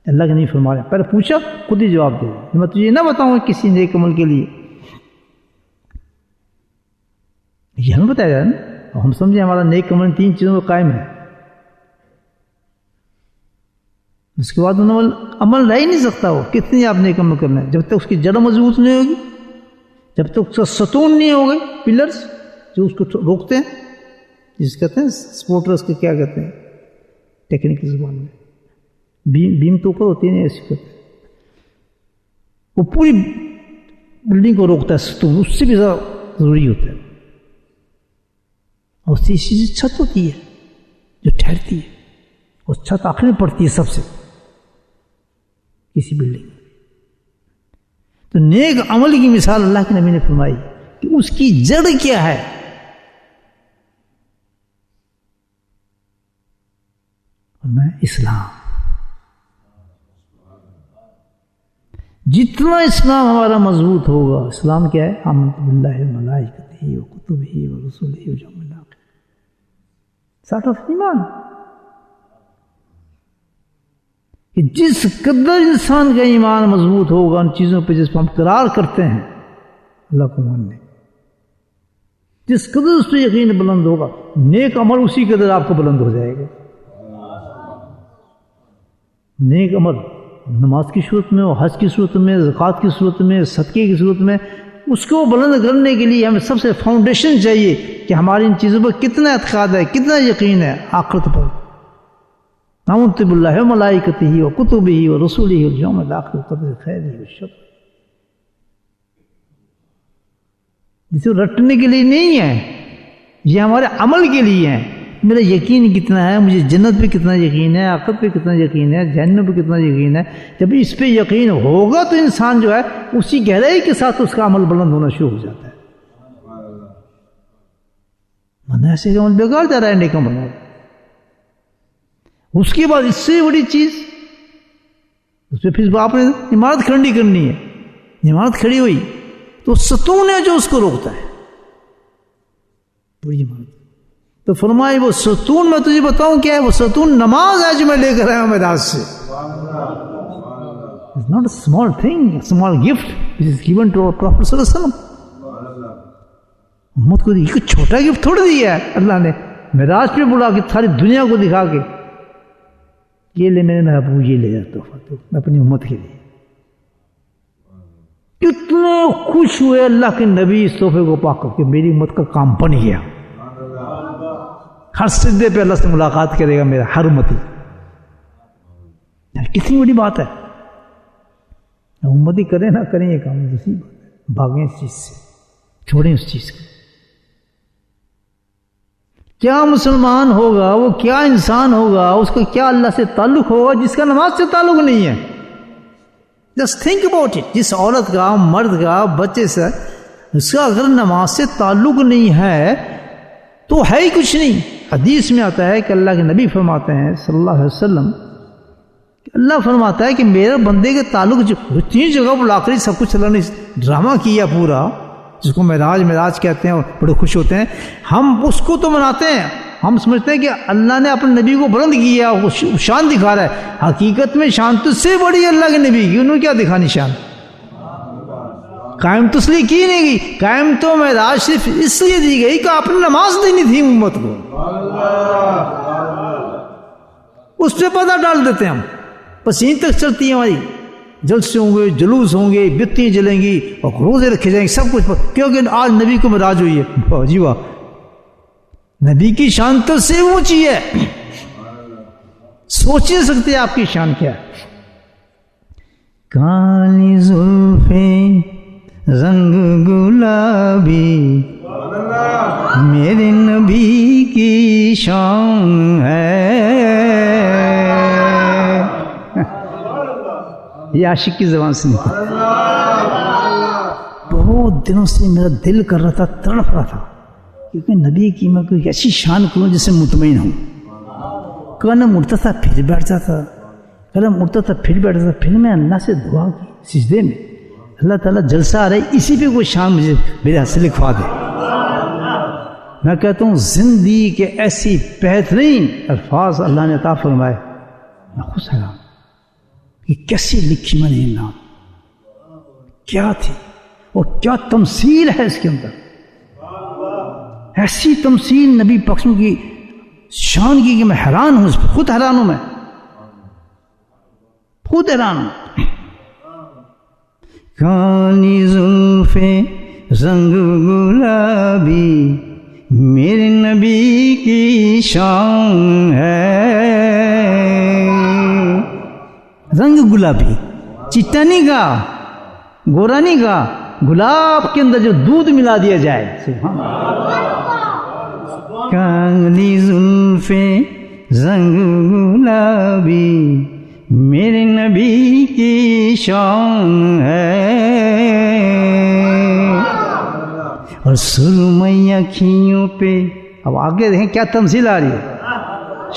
اللہ کے نہیں فرما رہے، پہلے پوچھا خود ہی جواب دے. میں تجھے نہ بتاؤں کسی نیک عمل کے لیے، یہ ہمیں بتایا جائے نا، ہم سمجھیں ہمارا نیک عمل 3 چیزوں کا قائم ہے. اس کے بعد عمل رہ ہی نہیں سکتا. وہ کتنی آپ نیک عمل کرنا ہے جب تک اس کی جڑ مضبوط نہیں ہوگی، جب تک اس کا ستون نہیں ہوگا، پلرز جو اس کو روکتے ہیں، جس کہتے ہیں سپورٹرز کے کیا کہتے ہیں ٹیکنیکل زبان میں، بیم تو اوپر ہوتی ہے نہیں، ایسی کہتے ہیں. وہ پوری بلڈنگ کو روکتا ہے ستون، اس سے بھی زیادہ ضروری ہوتا ہے. اور تیسری چیز چھت ہوتی ہے جو ٹھہرتی ہے. اور چھت آخر میں پڑتی ہے سب سے کسی بلڈنگ میں. تو نیک عمل کی مثال اللہ کے نبی نے فرمائی کہ اس کی جڑ کیا ہے. فرمایا اسلام. جتنا اسلام ہمارا مضبوط ہوگا، اسلام کیا ہے؟ آمنت باللہ وملائکتہ وکتبہ ورسلہ والیوم الآخر، سارٹ آف ایمان. کہ جس قدر انسان کا ایمان مضبوط ہوگا ان چیزوں پہ جس پہ ہم قرار کرتے ہیں اللہ کو ماننے، جس قدر اس پہ یقین بلند ہوگا، نیک عمل اسی قدر آپ کو بلند ہو جائے گا. نیک عمل نماز کی صورت میں، حج کی صورت میں، زکوٰۃ کی صورت میں، صدقے کی صورت میں، اس کو بلند کرنے کے لیے ہمیں سب سے فاؤنڈیشن چاہیے کہ ہماری ان چیزوں پر کتنا اعتقاد ہے، کتنا یقین ہے. آخرت پر آمنت باللہ وملائکتہ وکتبہ ورسلہ والیوم الآخر والقدر خیرہ وشرہ. جسے رٹنے کے لیے نہیں ہے، یہ ہمارے عمل کے لیے ہے. میرا یقین کتنا ہے، مجھے جنت پہ کتنا یقین ہے، آخرت پہ کتنا یقین ہے، جہنم پہ کتنا یقین ہے. جب اس پہ یقین ہوگا تو انسان جو ہے اسی گہرائی کے ساتھ اس کا عمل بلند ہونا شروع ہو جاتا ہے. ورنہ ایسے کہ عمل بیکار جا رہا ہے نیک عمل. اس کے بعد اس سے بڑی چیز، اس پہ پھر آپ نے عمارت کھڑی کرنی ہے. عمارت کھڑی ہوئی تو ستون ہے جو اس کو روکتا ہے پوری عمارت. تو فرمائے وہ ستون میں تجھے بتاؤں کیا ہے؟ وہ ستون نماز ہے جو میں لے کر آیا ہوں میراج سے. It's not a small thing, a small gift which is given to our Prophet صلی اللہ علیہ وسلم. امت کو یہ کوئی چھوٹا گفٹ تھوڑا دیا ہے اللہ نے. میراج پہ بلا کے ساری دنیا کو دکھا کے یہ لے میرے محبوب، یہ لے جاتا ہوں اپنی امت کے لیے. کتنے خوش ہوئے اللہ کے نبی اس تحفے کو پا کر کہ میری امت کا کام بن گیا. ہر سجدے پہ اللہ سے ملاقات کرے گا میرا ہر امتی. کتنی بڑی بات ہے. امتی کریں نہ کریں یہ کام دوسری بات ہے. بھاگیں اس چیز سے، چھوڑیں اس چیز کو. کیا مسلمان ہوگا، وہ کیا انسان ہوگا، اس کا کیا اللہ سے تعلق ہوگا جس کا نماز سے تعلق نہیں ہے. Just think about it. جس عورت کا، مرد کا، بچے سے اس کا اگر نماز سے تعلق نہیں ہے تو ہے ہی کچھ نہیں. حدیث میں آتا ہے کہ اللہ کے نبی فرماتے ہیں صلی اللہ علیہ وسلم کہ اللہ فرماتا ہے کہ میرے بندے کے تعلق جو 3 جگہ پر لا کر سب کچھ اللہ نے ڈرامہ کیا پورا جس کو معراج کہتے ہیں اور بڑے خوش ہوتے ہیں. ہم اس کو تو مناتے ہیں, ہم سمجھتے ہیں کہ اللہ نے اپنے نبی کو بلند کیا, وہ شان دکھا رہا ہے. حقیقت میں شان تو سے بڑی اللہ کے نبی کی, انہوں نے کیا دکھانی شان؟ قائم تو اس لیے کی نہیں گئی, قائم تو معراج صرف اس لیے دی گئی کہ آپ نے نماز دینی تھی امت کو. اس پہ پتہ ڈال دیتے ہیں ہم, پسینے تک چلتی ہیں ہماری, جلسے ہوں گے, جلوس ہوں گے, بتیں جلیں گی اور روزے رکھے جائیں گے, سب کچھ, کیونکہ آج نبی کو معراج ہوئی ہے. جی واہ, نبی کی شان تو سے اونچی ہے, سوچ نہیں سکتے آپ کی شان کیا ہے. کالی زلفیں رنگ گلابی میرے نبی کی شان ہے. یہ عاشق کی زبان سے نکلا. بہت دنوں سے میرا دل کر رہا تھا, تڑپ رہا تھا, کیونکہ نبی کی میں کوئی ایسی شان کروں جس سے مطمئن ہوں. قدم اٹھتا تھا پھر بیٹھتا تھا, قدم اٹھتا تھا پھر بیٹھتا تھا. پھر میں اللہ سے دعا کی سجدے میں, اللہ تعالیٰ جلسہ آ رہا ہے, اسی پہ کوئی شان مجھے میرے ہاتھ سے لکھوا دے. میں کہتا ہوں زندگی کے ایسی بہترین الفاظ اللہ نے عطا فرمائے, میں خوش حیران کہ کیسی لکھی میں نے نام, کیا تھی اور کیا تمثیل ہے اس کے اندر. ایسی تمثیل نبی پاک کی شان کی کہ میں حیران ہوں, اس پہ خود حیران ہوں, میں خود حیران ہوں. کالی زلفیں رنگ گلابی میرے نبی کی شان ہے. رنگ گلابی, چٹا نہیں کا, گورا نہیں کا, گلاب کے اندر جو دودھ ملا دیا جائے. سبحان اللہ. کالی زلفیں رنگ گلابی میرے نبی کی شان ہے. اور سرمئی اکھیوں پہ, اب آگے دیکھیں کیا تمثیل آ رہی ہے,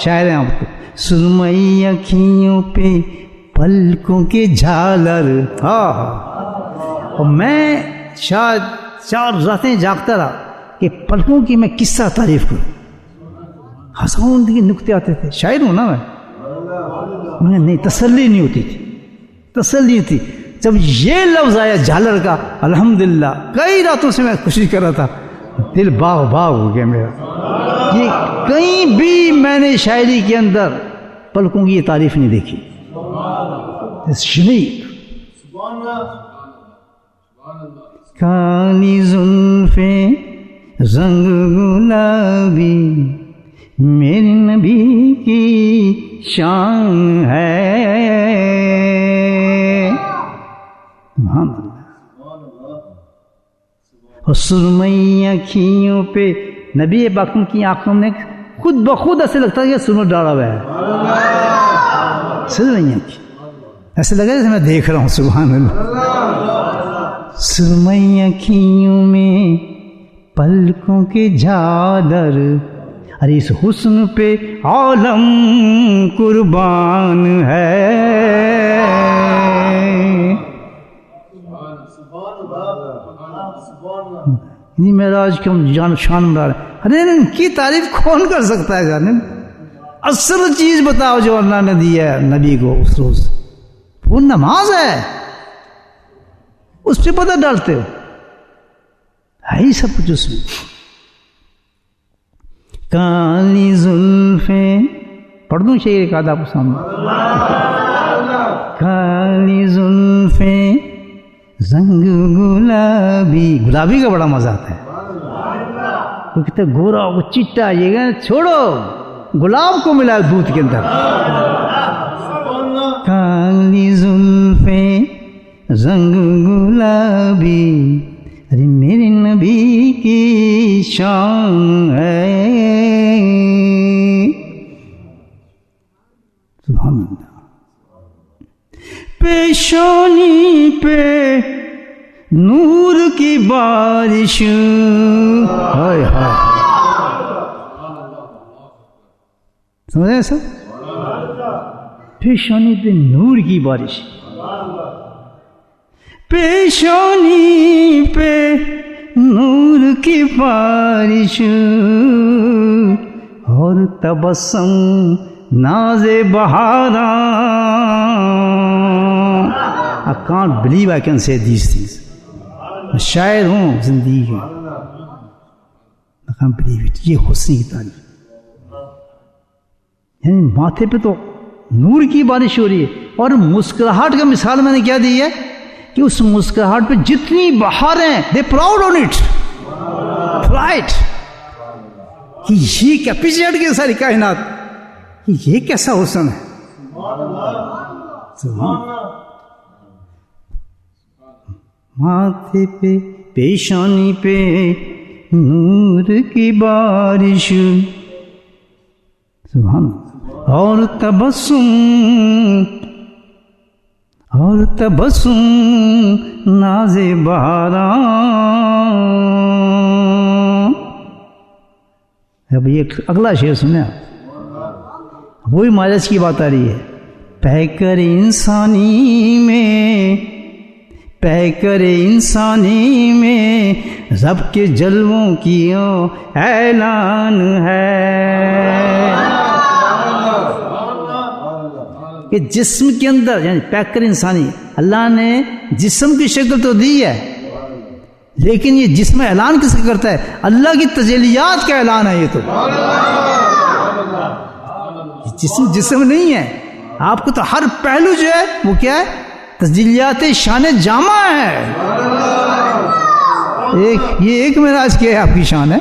شاعر ہیں آپ کو. سرمئی اکھیوں پہ پلکوں کے جھالر. اور میں شاید 4 راتیں جاگتا رہا کہ پلکوں کی میں کس طرح تعریف کروں. ہنساؤں کے نکتے آتے تھے, شاعر ہوں نا میں, نہیں تسلی نہیں ہوتی تھی, تسلی تھی. جب یہ لفظ آیا جھالر کا, الحمدللہ کئی راتوں سے میں کوشش کر رہا تھا, دل باغ باغ ہو گیا میرا. یہ کہیں بھی میں نے شاعری کے اندر پلکوں کی یہ تعریف نہیں دیکھی. کالی زلفیں رنگ گلابی میرے نبی کی شان ہے. اور سرمئی اکھیوں پہ نبی پاک کی آنکھوں میں خود بخود ایسے لگتا ہے کہ سرمئی ڈالا ہوا ہے. سرمئی اکھی ایسے لگا جیسے میں دیکھ رہا ہوں. سبحان اللہ. سرمئی اکھیوں میں پلکوں کے جھالر, ارے اس حسن پہ عالم قربان ہے. معراج کے ہم جان شان بنا رہے ہیں. ارے ان کی تعریف کون کر سکتا ہے جانے, اصل چیز بتاؤ جو اللہ نے دی ہے نبی کو اس روز. وہ نماز ہے, اس پہ پتہ ڈالتے ہو, ہے ہی سب کچھ اس میں. کالی زلفیں, پڑھ دوں شعر ایک آدھا آپ کو سامنے. کالی زلفیں رنگ گلابی, گلابی کا بڑا مزہ آتا ہے. وہ کہتے گورا وہ چٹا, یہ چھوڑو, گلاب کو ملا دودھ کے اندر. کالی زلفیں رنگ گلابی ارے میرے نبی کی شان ہے. سبحان اللہ. پیشانی پہ نور کی بارش, ہائے ہائے, سمجھ رہے سب, پیشانی پہ نور کی بارش, پیشانی پہ نور کی بارش اور تبسم ناز بہاراں. I can't believe I can say these things. میں شاعر ہوں زندگی کے. I can't believe it. یہ حسن کی تعریف. یعنی ماتھے پہ تو نور کی بارش ہو رہی ہے. اور مسکراہٹ کا مثال میں نے کیا دی ہے کہ اس مسکراہٹ پہ جتنی بہاریں they proud on it. Right. کہ یہ کیا پیچھے ہٹ گئی ساری کائنات. یہ کیسا حسن ہے. ماتھے پہ پیشانی پہ نور کی بارش سبحان اور تبسم ناز بہاراں. اب یہ اگلا شعر سنیں آپ. وہی ماجس کی بات آ رہی ہے. پہ کر انسانی میں رب کے جلووں کی اعلان ہے. کہ جسم کے اندر یعنی پیکر انسانی اللہ نے جسم کی شکل تو دی ہے لیکن یہ جسم اعلان کس کا کرتا ہے؟ اللہ کی تجلیات کا اعلان ہے. یہ تو جسم نہیں ہے. آپ کو تو ہر پہلو جو ہے وہ کیا ہے؟ تجلیات شان جامع ہے. ایک معراج کیا ہے آپ کی شان ہے.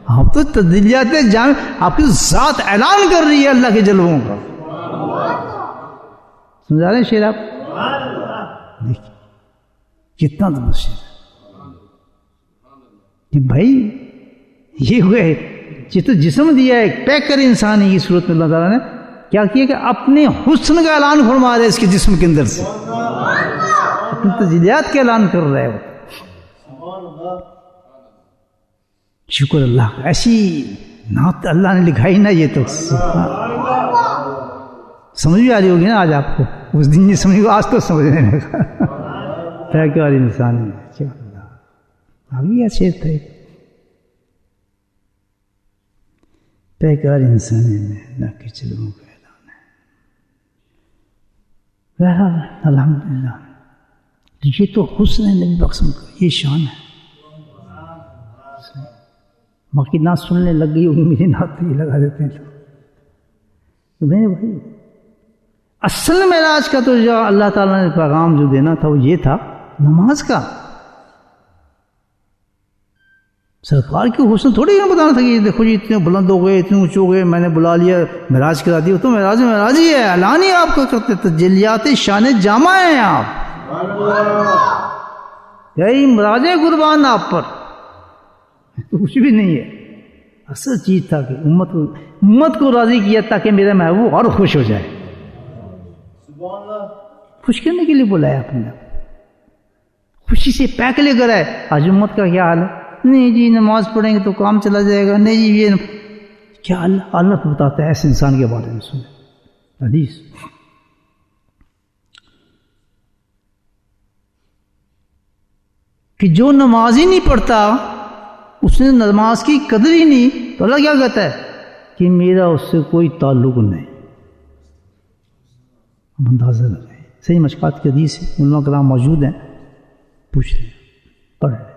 آپ تو تجلیات جامع آپ کی ذات اعلان کر رہی ہے اللہ کے جلووں کا. سمجھا رہے ہیں شعر آپ؟ دیکھیے کتنا درست شعر کہ بھائی یہ ہوئے یہ تو جسم دیا ہے پیکر انسانی کی صورت میں اللہ تعالیٰ نے کیا کیا کہ اپنے حسن کا اعلان فرما رہے اس کے جسم کے اندر سے اپنی تجلیات کا اعلان کر رہے ہو. شکر اللہ کا. ایسی نعت اللہ نے لکھائی نا. یہ تو سمجھ بھی آ رہی ہوگی نا آج آپ کو. اس دن نہیں سمجھ گا آج تو سمجھنے لگا. پیکر انسانی آگے ایسے تھے. پیکار انسانی میں نہ کہ چلوں کا اعلان ہے. الحمدللہ یہ تو حسن ہے نبی بخشم کا. یہ شان ہے. باقی نہ سننے لگ گئی ہوگی میری نعت یہ لگا دیتے ہیں تو میں بھائی اصل معراج کا تو جو اللہ تعالیٰ نے پیغام جو دینا تھا وہ یہ تھا نماز کا. سرکار کی حسن تھوڑی نہ بتانا تھا کہ دیکھو جی اتنے بلند ہو گئے اتنے اونچے ہو گئے میں نے بلا لیا معراج کرا دیا. تو معراج ہی ہے. اعلان ہی آپ کا کرتے تجلیات شان جامع ہیں آپ. یہی معراج قربان آپ پر کچھ بھی نہیں ہے. اصل چیز تھا کہ امت کو راضی کیا تاکہ میرا محبوب اور خوش ہو جائے. خوش کرنے کے لیے بلایا آپ نے. خوشی سے پیک لے کر آئے. آج امت کا کیا حال ہے؟ نہیں جی نماز پڑھیں گے تو کام چلا جائے گا. نہیں جی یہ کیا اللہ کو بتاتا ہے ایسے انسان کے بارے میں. سنیں حدیث کہ جو نماز ہی نہیں پڑھتا اس نے نماز کی قدر ہی نہیں. تو اللہ کیا کہتا ہے کہ میرا اس سے کوئی تعلق نہیں. ہم اندازہ لگائیں. صحیح مشکات کی حدیث ہے. علماء کرام موجود ہیں. پوچھ لیں پڑھ لیں.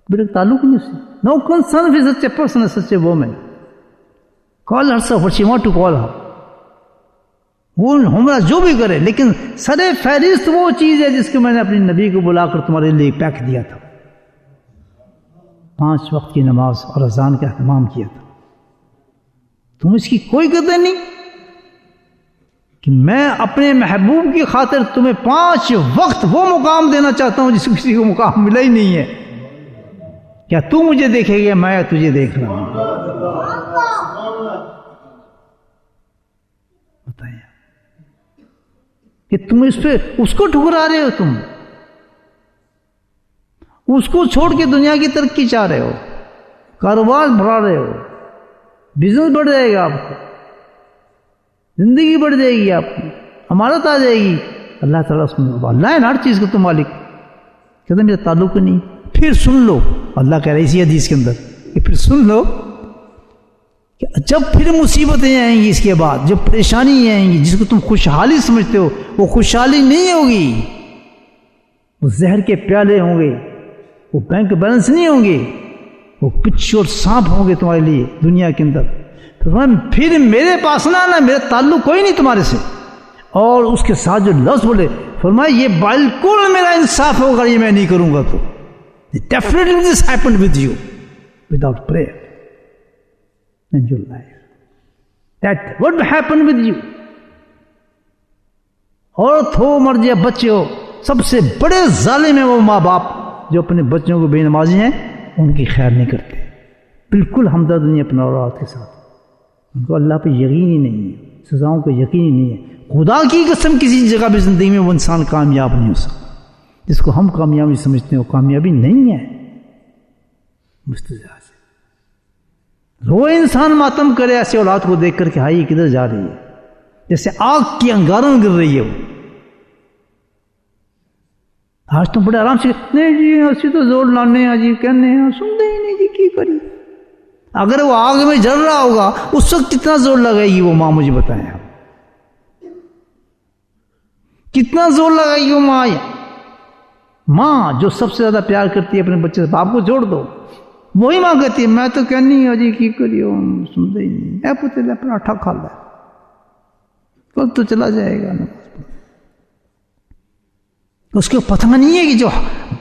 میرا تعلق نہیں اس سے. No concern with such a person as such a woman. Call herself what she want to call her. وہ ہمارا جو بھی کرے لیکن سر فہرست وہ چیز ہے جس کو میں نے اپنی نبی کو بلا کر تمہارے لیے پیک دیا تھا. 5 وقت کی نماز اور اذان کا اہتمام کیا تھا. تم اس کی کوئی قدر نہیں کہ میں اپنے محبوب کی خاطر تمہیں 5 وقت وہ مقام دینا چاہتا ہوں جس کو کسی کو مقام ملا ہی نہیں ہے. کیا تو مجھے دیکھے گا میں تجھے دیکھ رہا ہوں. بتائیے کہ تم اس کو ٹھکرا رہے ہو. تم اس کو چھوڑ کے دنیا کی ترقی چاہ رہے ہو. کاروبار بڑھا رہے ہو. بزنس بڑھ جائے گا آپ کا. زندگی بڑھ جائے گی آپ کی. امانت آ جائے گی. اللہ تعالیٰ اس میں اللہ ہے نا ہر چیز کا تو مالک. کہتے میرا تعلق نہیں. پھر سن لو، اللہ کہہ رہا ہے اسی حدیث کے اندر کہ پھر سن لو کہ جب پھر مصیبتیں آئیں گی، اس کے بعد جب پریشانی آئیں گی جس کو تم خوشحالی سمجھتے ہو، وہ خوشحالی نہیں ہوگی، وہ زہر کے پیالے ہوں گے، وہ بینک بیلنس نہیں ہوں گے، وہ بچھو اور سانپ ہوں گے تمہارے لیے دنیا کے اندر۔ پھر میرے پاس نہ آنا، میرا تعلق کوئی نہیں تمہارے سے۔ اور اس کے ساتھ جو لفظ بولے، فرمایا یہ بالکل میرا انصاف ہوگا، یہ میں نہیں کروں گا تو definitely this happened with you without prayer in your life. That what happened with you. عورت ہو مرد یا بچے ہو، سب سے بڑے ظالم ہیں وہ ماں باپ جو اپنے بچوں کو بے نمازی ہیں ان کی خیر نہیں کرتے، بالکل ہمدرد نہیں اپنے اولاد کے ساتھ، ان کو اللہ پہ یقین ہی نہیں ہے، سزاؤں پہ یقین ہی نہیں ہے۔ خدا کی قسم کسی جگہ بھی زندگی میں وہ انسان کامیاب نہیں ہو سکتا، جس کو ہم کامیابی سمجھتے ہیں وہ کامیابی نہیں ہے۔ مستجاب سے روئے انسان ماتم کرے ایسے اولاد کو دیکھ کر کہ ہائی یہ کدھر جا رہی ہے، جیسے آگ کی انگاروں میں گر رہی ہے وہ۔ آج تم بڑے آرام سے نہیں جی اسی تو زور لانے ہیں جی کہنے ہیں، سنتے ہی نہیں جی کی کری۔ اگر وہ آگ میں جل رہا ہوگا اس وقت کتنا زور لگائے گی وہ ماں، مجھے بتائیں آپ کتنا زور لگائے گی وہ ماں؟ ماں جو سب سے زیادہ پیار کرتی ہے اپنے بچے سے، باپ کو چھوڑ دو، وہی ماں کہتی ہے میں تو کہنی ہوں جی کی کری ہو، سنتے ہی نہیں، اے پتہ لے اپنا اٹھا کھا لے، کل تو چلا جائے گا۔ اس کو پتہ نہیں ہے کہ جو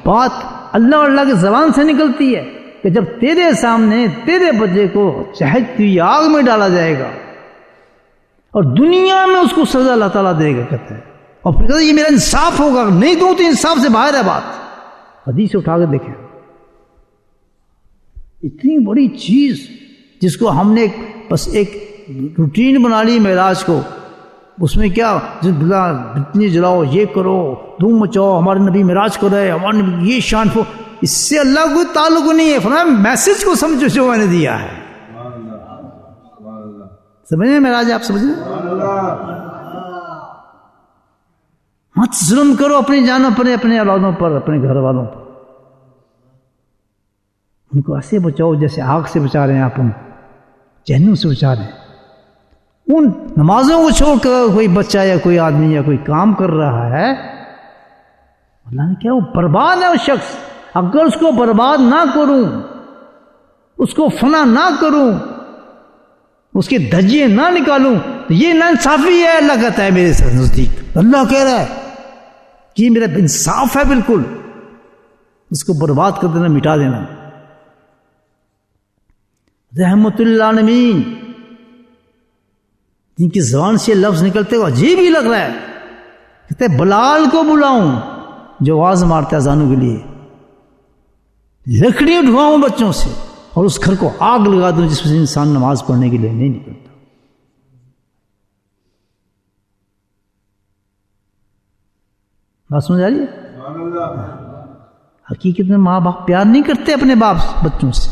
بات اللہ اور اللہ کی زبان سے نکلتی ہے کہ جب تیرے سامنے تیرے بچے کو چہکتی ہوئی آگ میں ڈالا جائے گا اور دنیا میں اس کو سزا اللہ تعالیٰ دے گا، کہتا ہے، اور پھر کہتا ہے یہ میرا انصاف ہوگا، نہیں دوں تو انصاف سے باہر ہے بات۔ حدیث اٹھا کے دیکھیں، اتنی بڑی چیز جس کو ہم نے بس ایک روٹین بنا لی معراج کو، اس میں کیا اتنی جلاؤ، یہ کرو، دھوم مچاؤ، ہمارے نبی معراج کر رہے، ہمارے نبی یہ شان ہو، اس سے اللہ کو تعلق نہیں ہے۔ فرمایا میسج کو سمجھو جو میں نے دیا ہے، سمجھ رہے ہیں معراج؟ آپ سمجھ رہے ہیں؟ مت ظلم کرو اپنی جانوں پر، اپنے اولادوں پر، اپنے گھر والوں پر، ان کو ایسے بچاؤ جیسے آگ سے بچا رہے ہیں آپ، ان جہنم سے بچا رہے ہیں۔ ان نمازوں کو چھوڑ کر کوئی بچہ یا کوئی آدمی یا کوئی کام کر رہا ہے، اللہ نے کیا وہ برباد ہے وہ شخص۔ اگر اس کو برباد نہ کروں، اس کو فنا نہ کروں، اس کے دھجیے نہ نکالوں تو یہ ناانصافی ہے، اللہ کہتا ہے میرے سے نزدیک۔ اللہ کہہ رہا ہے کہ یہ میرا انصاف ہے بالکل، اس کو برباد کر دینا، مٹا دینا۔ رحمت للعالمین جن کی زبان سے لفظ نکلتے ہو عجیب ہی لگ رہا ہے، کہتے ہیں بلال کو بلاؤں جو آواز مارتا ہے اذانوں کے لیے، لکڑی اٹھواؤں بچوں سے اور اس گھر کو آگ لگا دوں جس میں انسان نماز پڑھنے کے لیے نہیں نکلتا۔ بات سمجھ آ رہی ہے؟ حقیقت میں ماں باپ پیار نہیں کرتے اپنے باپ بچوں سے،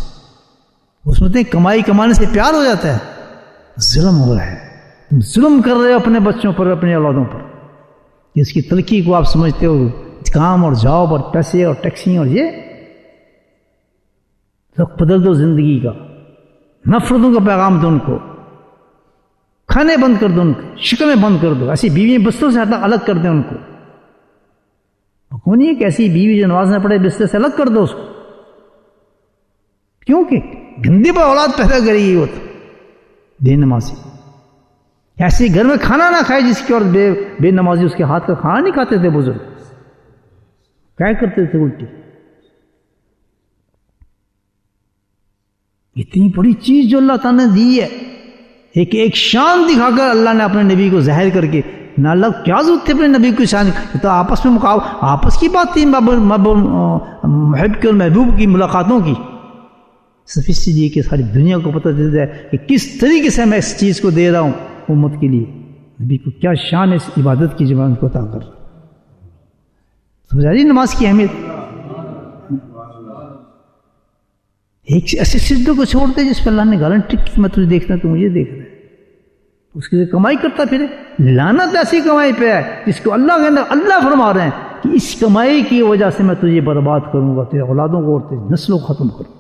وہ سمجھتے ہیں کمائی کمانے سے پیار ہو جاتا ہے، ظلم ہو رہا ہے، تم ظلم کر رہے ہو اپنے بچوں پر، اپنے اولادوں پر۔ اس کی تلخی کو آپ سمجھتے ہو کام اور جاب اور پیسے اور ٹیکسی اور یہ رخ بدل دو زندگی کا، نفرتوں کا پیغام دو ان کو، کھانے بند کر دو ان کو، شکمیں بند کر دو، ایسی بیوی بستروں سے الگ کر دیں ان کو۔ کون ہے کہ ایسی بیوی جو نماز نہ پڑھے بستر سے الگ کر دو اس کو، کیونکہ گندی پر اولاد پیدا کرے گی وہ تو بے نمازی۔ ایسے گھر میں کھانا نہ کھائے جس کی عورت بے نمازی، اس کے ہاتھ کا کھانا نہیں کھاتے تھے بزرگ، کیا کرتے تھے الٹی۔ اتنی بڑی چیز جو اللہ تعالیٰ نے دی ہے، ایک شان دکھا کر اللہ نے اپنے نبی کو ظاہر کر کے، نہ اللہ کیا ضرورت تھی اپنے نبی کو شان، تو آپس میں آپس کی بات تھی، محب کے اور محبوب کی ملاقاتوں کی، صرف اس لیے کہ ساری دنیا کو پتہ چل جائے کہ کس طریقے سے میں اس چیز کو دے رہا ہوں امت کے لیے۔ نبی کو کیا شان ہے اس عبادت کی جو میں ان کو عطا کر رہا ہوں۔ سمجھ آ رہی نماز کی اہمیت؟ ایک ایسے سجدوں کو چھوڑتے جس پہ اللہ نے گارنٹی کی میں تجھے دیکھنا تو مجھے دیکھ رہا ہے، اس کے لیے کمائی کرتا پھرے، لعنت ایسی کمائی پہ ہے جس کو اللہ کے اندر اللہ فرما رہے ہیں کہ اس کمائی کی وجہ سے میں تجھے برباد کروں گا، تیرے اولادوں کو اور تیری نسلوں کو ختم کروں،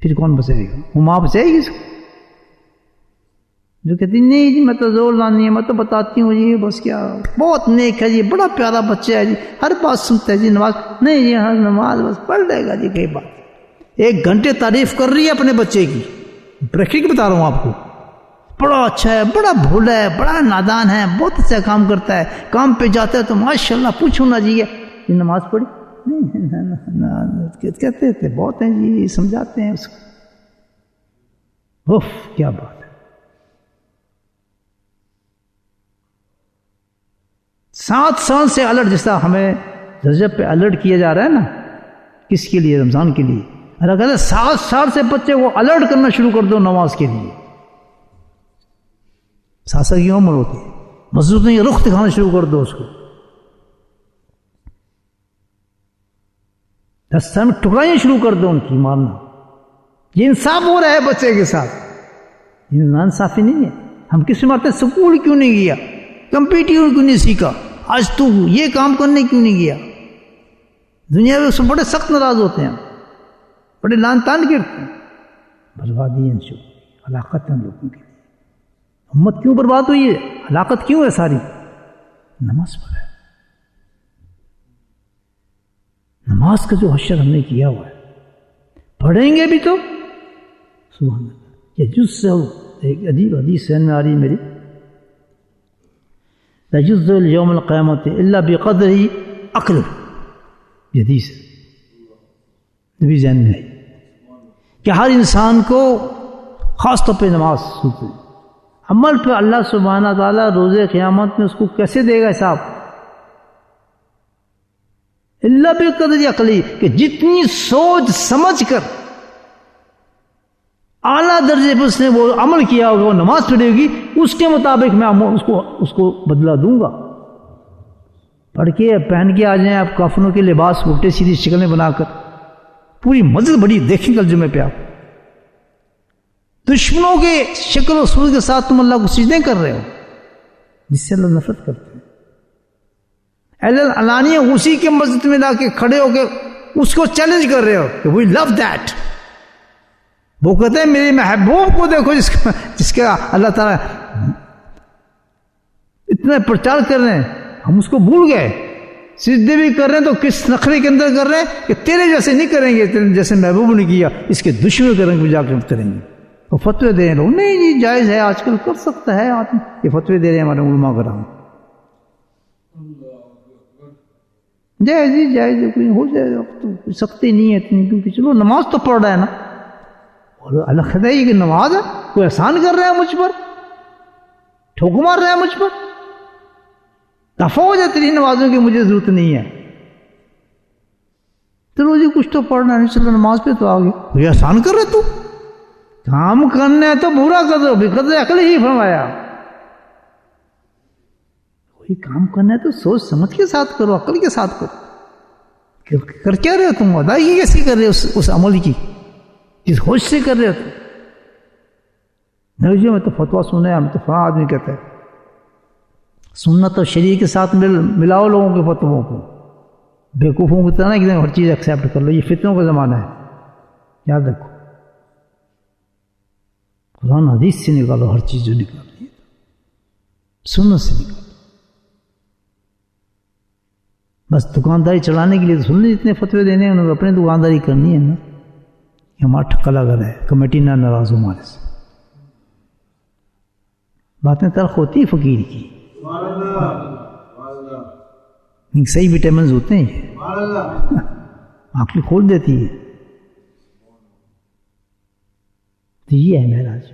پھر کون بچائے گا؟ وہ ماں بچائے گی اس کو؟ جو کہتی نہیں جی میں تو زور لانی ہے، میں تو بتاتی ہوں جی بس کیا بہت نیک ہے جی، بڑا پیارا بچہ ہے جی، ہر بات سنتا ہے جی، نماز نہیں جی، ہر نماز بس پڑھ لے گا جی، کئی بات 1 گھنٹے تعریف کر رہی ہے اپنے بچے کی، پریکٹیکل بتا رہا ہوں آپ کو، بڑا اچھا ہے، بڑا بھولا ہے، بڑا نادان ہے، بہت اچھا کام کرتا ہے، کام پہ جاتا ہے تو ماشاءاللہ پوچھو نہ جی، یہ نماز پڑھی نہیں، کہتے تھے بہت ہیں جی، سمجھاتے ہیں اس کو، کیا بات ہے۔ 7 سال سے الرٹ، جس طرح ہمیں رجب پہ الرٹ کیا جا رہا ہے نا، کس کے لیے؟ رمضان کے لیے۔ اللہ کہتا ہے 7 سال سے بچے کو الرٹ کرنا شروع کر دو نماز کے لیے۔ 7 سال کی عمر ہوتی ہے، مسجد میں رخ دکھانا شروع کر دو اس کو، 10 سال میں ٹکرائیاں شروع کر دو ان کی، مارنا۔ یہ انصاف ہو رہا ہے بچے کے ساتھ، یہ انصافی نہیں ہے۔ ہم کس میں مارتے ہیں؟ سکول کیوں نہیں گیا، کمپیٹیٹر کیوں نہیں سیکھا، آج تو یہ کام کرنے کیوں نہیں گیا؟ دنیا میں اس میں بڑے سخت ناراض ہوتے ہیں، بڑے لان تان گرتے ہیں۔ بربادی ہے ہلاکت ہے لوگوں کی، امت کیوں برباد ہوئی ہے، ہلاکت کیوں ہے ساری؟ نماز پر ہے، نماز کا جو حشر ہم نے کیا ہوا ہے، پڑھیں گے بھی تو سبحان اللہ۔ یہ جز سے ایک عجیب حدیث ذہن میں آ رہی میری، یجز یوم القیامت الا بقدر عقل، یہ حدیث بھی ذہن میں ہے کہ ہر انسان کو خاص طور پہ نماز ہوتی ہے، عمل پہ اللہ سبحانہ تعالیٰ روز قیامت میں اس کو کیسے دے گا حساب؟ اللہ بقدر عقلی، کہ جتنی سوچ سمجھ کر اعلیٰ درجے پر اس نے وہ عمل کیا ہوگا، وہ نماز پڑھے گی، اس کے مطابق میں اس کو بدلہ دوں گا۔ پڑھ کے پہن کے آ جائیں آپ کافروں کے لباس، الٹے سیدھی شکلیں بنا کر، پوری مسجد بڑی دیکھیں گے جمعے پہ آپ، دشمنوں کے شکل و صورت کے ساتھ تم اللہ کو سجدے کر رہے ہو، جس سے اللہ نفرت کرتے ہیں۔ علانیہ اسی کے مسجد میں لا کے کھڑے ہو کے اس کو چیلنج کر رہے ہو کہ وی لو دیٹ، وہ کہتے ہیں میرے محبوب کو دیکھو جس کا اللہ تعالیٰ اتنا پرچار کر رہے ہیں، ہم اس کو بھول گئے، سجدے بھی کر رہے ہیں تو کس نخرے کے اندر کر رہے ہیں کہ تیرے جیسے نہیں کریں گے، تیرے جیسے محبوب نے کیا، اس کے دشمن کریں گے جا کر کریں گے۔ وہ فتوے دے رہے ہیں لوگ، نہیں جی جائز ہے، آج کل کر سکتا ہے آدمی، یہ فتوے دے رہے ہیں ہمارے علماء کرام، جائز جی جائز کوئی ہو جائے گا تو سختی نہیں ہے اتنی، کیونکہ چلو نماز تو پڑھ رہا ہے نا، اور اللہ خدا یہ کہ نماز ہے، کوئی احسان کر رہا ہے مجھ پر، ٹھوک مار رہا ہے مجھ پر، دفع ہو جائے تیری نمازوں کی، مجھے ضرورت نہیں ہے، چلو جی کچھ تو پڑھنا ہے، چلو نماز پہ تو آ گیا، کوئی احسان کر رہے تو کام کرنا ہے تو برا کر دو، بقدر عقل ہی فرمایا، کوئی کام کرنا ہے تو سوچ سمجھ کے ساتھ کرو، عقل کے ساتھ کرو، کر کیا رہے ہو تم، ادائیگی کیسی کر رہے ہو اس عمل کی، کس ہوش سے کر رہے ہو تم؟ نہیں جی میں تو فتویٰ سنا ہے، ہم تو فلاں آدمی کہتا ہے، سنت اور شریعت کے ساتھ ملاؤ لوگوں کے فتووں کو، بیوقوفوں کی طرح کہ ہر چیز ایکسیپٹ کر لو، یہ فتنوں کا زمانہ ہے، یاد رکھو، قرآن حدیث سے نکالو ہر چیز جو نکالنی ہے، سنت سے نکالو، بس دکانداری چلانے کے لیے تو سن لیں، جتنے فتوے دینے ہیں انہوں نے اپنے دکانداری کرنی ہے نا، ہمارا ٹھکا لگا رہے، کمیٹی نہ ناراض ہو ہمارے سے، باتیں تلخ ہوتی فقیر کی، صحیح وٹامنز ہوتے ہیں، آنکھیں کھول دیتی ہے، تو یہ ہے معراج،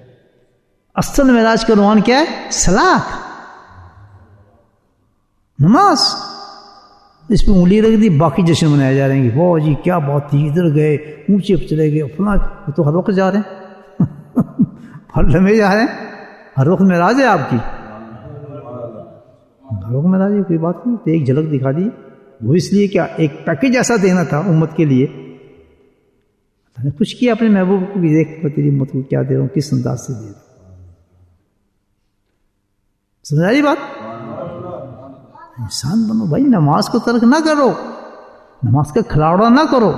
اصل معراج کا عنوان کیا ہے؟ صلاۃ، نماز، اس پہ انگلی رکھ دی، باقی جشن منائے جا رہے ہیں کہ وہ جی کیا بات تھی، ادھر گئے اونچے پہ چلے گئے فلاں، وہ تو ہر وقت جا رہے ہیں ہر لمحے جا رہے ہیں، ہر وقت معراج ہے آپ کی، ہر وقت معراج ہے، کوئی بات نہیں، تو ایک جھلک دکھا دی، وہ اس لیے کیا ایک پیکیج ایسا دینا تھا امت کے لیے، کچھ کیا اپنے محبوب کو بھی، دیکھ تیری امت کو کیا دے رہا ہوں، کس انداز سے دے رہا ہوں، سمجھ آئی بات؟ انسان بنو بھائی، نماز کو ترک نہ کرو، نماز کا کھلاڑا نہ کرو.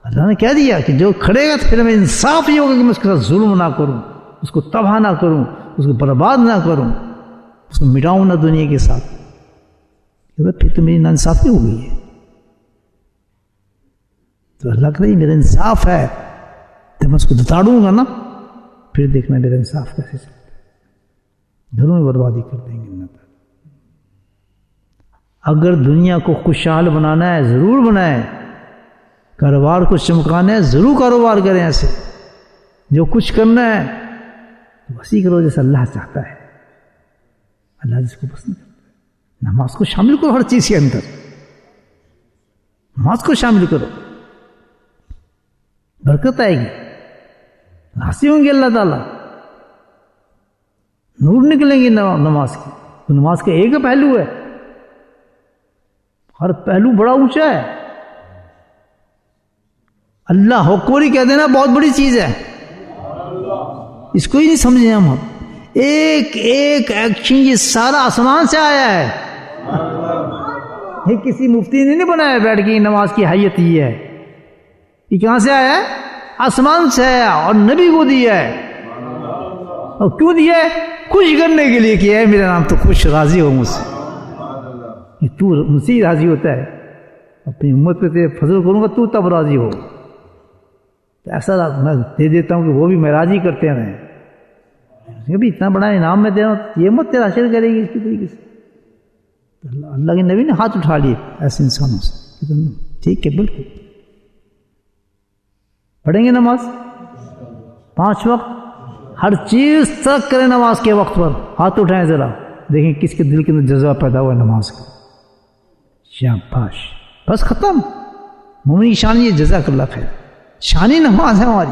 اللہ نے کہہ دیا کہ جو کھڑے گا تو پھر میں انصاف یہ ہوگا کہ میں اس کے ساتھ ظلم نہ کروں، اس کو تباہ نہ کروں، اس کو برباد نہ کروں، اس کو مٹاؤں نہ دنیا کے ساتھ. پھر تو میری ناانصافی ہو گئی ہے. تو اللہ کرے میرا انصاف ہے تو میں اس کو دتاڑوں گا نا، پھر دیکھنا میرا انصاف کیسے چلتا ہے. گھروں میں بربادی کر دیں گے اللہ تعالیٰ. اگر دنیا کو خوشحال بنانا ہے ضرور بنائیں، کاروبار کو چمکانا ہے ضرور کاروبار کریں. ایسے جو کچھ کرنا ہے تو وسیع کرو جیسا اللہ چاہتا ہے، اللہ جس کو پسند کرتا ہے. نماز کو شامل کرو ہر چیز کے اندر، نماز کو شامل کرو، برکت آئے گی، حاصل ہوں گے اللہ تعالیٰ، نور نکلیں گے نماز کی. تو نماز کا ایک پہلو ہے، ہر پہلو بڑا اونچا ہے. اللہ اکبر ہی کہہ دینا بہت بڑی چیز ہے، اس کو ہی نہیں سمجھے ہم. ایک ایک ایکشن یہ سارا آسمان سے آیا ہے. یہ کسی مفتی نے نہیں بنایا بیٹھ کے نماز کی حیت یہ ہے. یہ کہاں سے آیا ہے؟ آسمان سے آیا اور نبی کو دیا ہے. اور کیوں دیا ہے؟ خوش کرنے کے لیے کیا ہے. میرا نام تو خوش راضی ہو مجھ سے، تو مجھ سے ہی راضی ہوتا ہے. اپنی امت پہ تیرے فضل کروں گا تو تب راضی ہو. ایسا میں دے دیتا ہوں کہ وہ بھی میں راضی کرتے رہیں. بھی اتنا بڑا انعام میں دے رہا ہوں، یہ مت تیرا حاصل کرے گی اس کی طریقے سے. اللہ کے نبی نے ہاتھ اٹھا لیے ایسے انسانوں سے. ٹھیک ہے، بالکل پڑھیں گے نماز 5 وقت، ہر چیز ترک کریں نماز کے وقت پر. ہاتھ اٹھائیں ذرا، دیکھیں کس کے دل کے اندر جذبہ پیدا ہوا ہے نماز کا. شاباش، بس ختم. مومن کی شان یہ، جزاک اللہ خیر. شانی نماز ہے ہماری.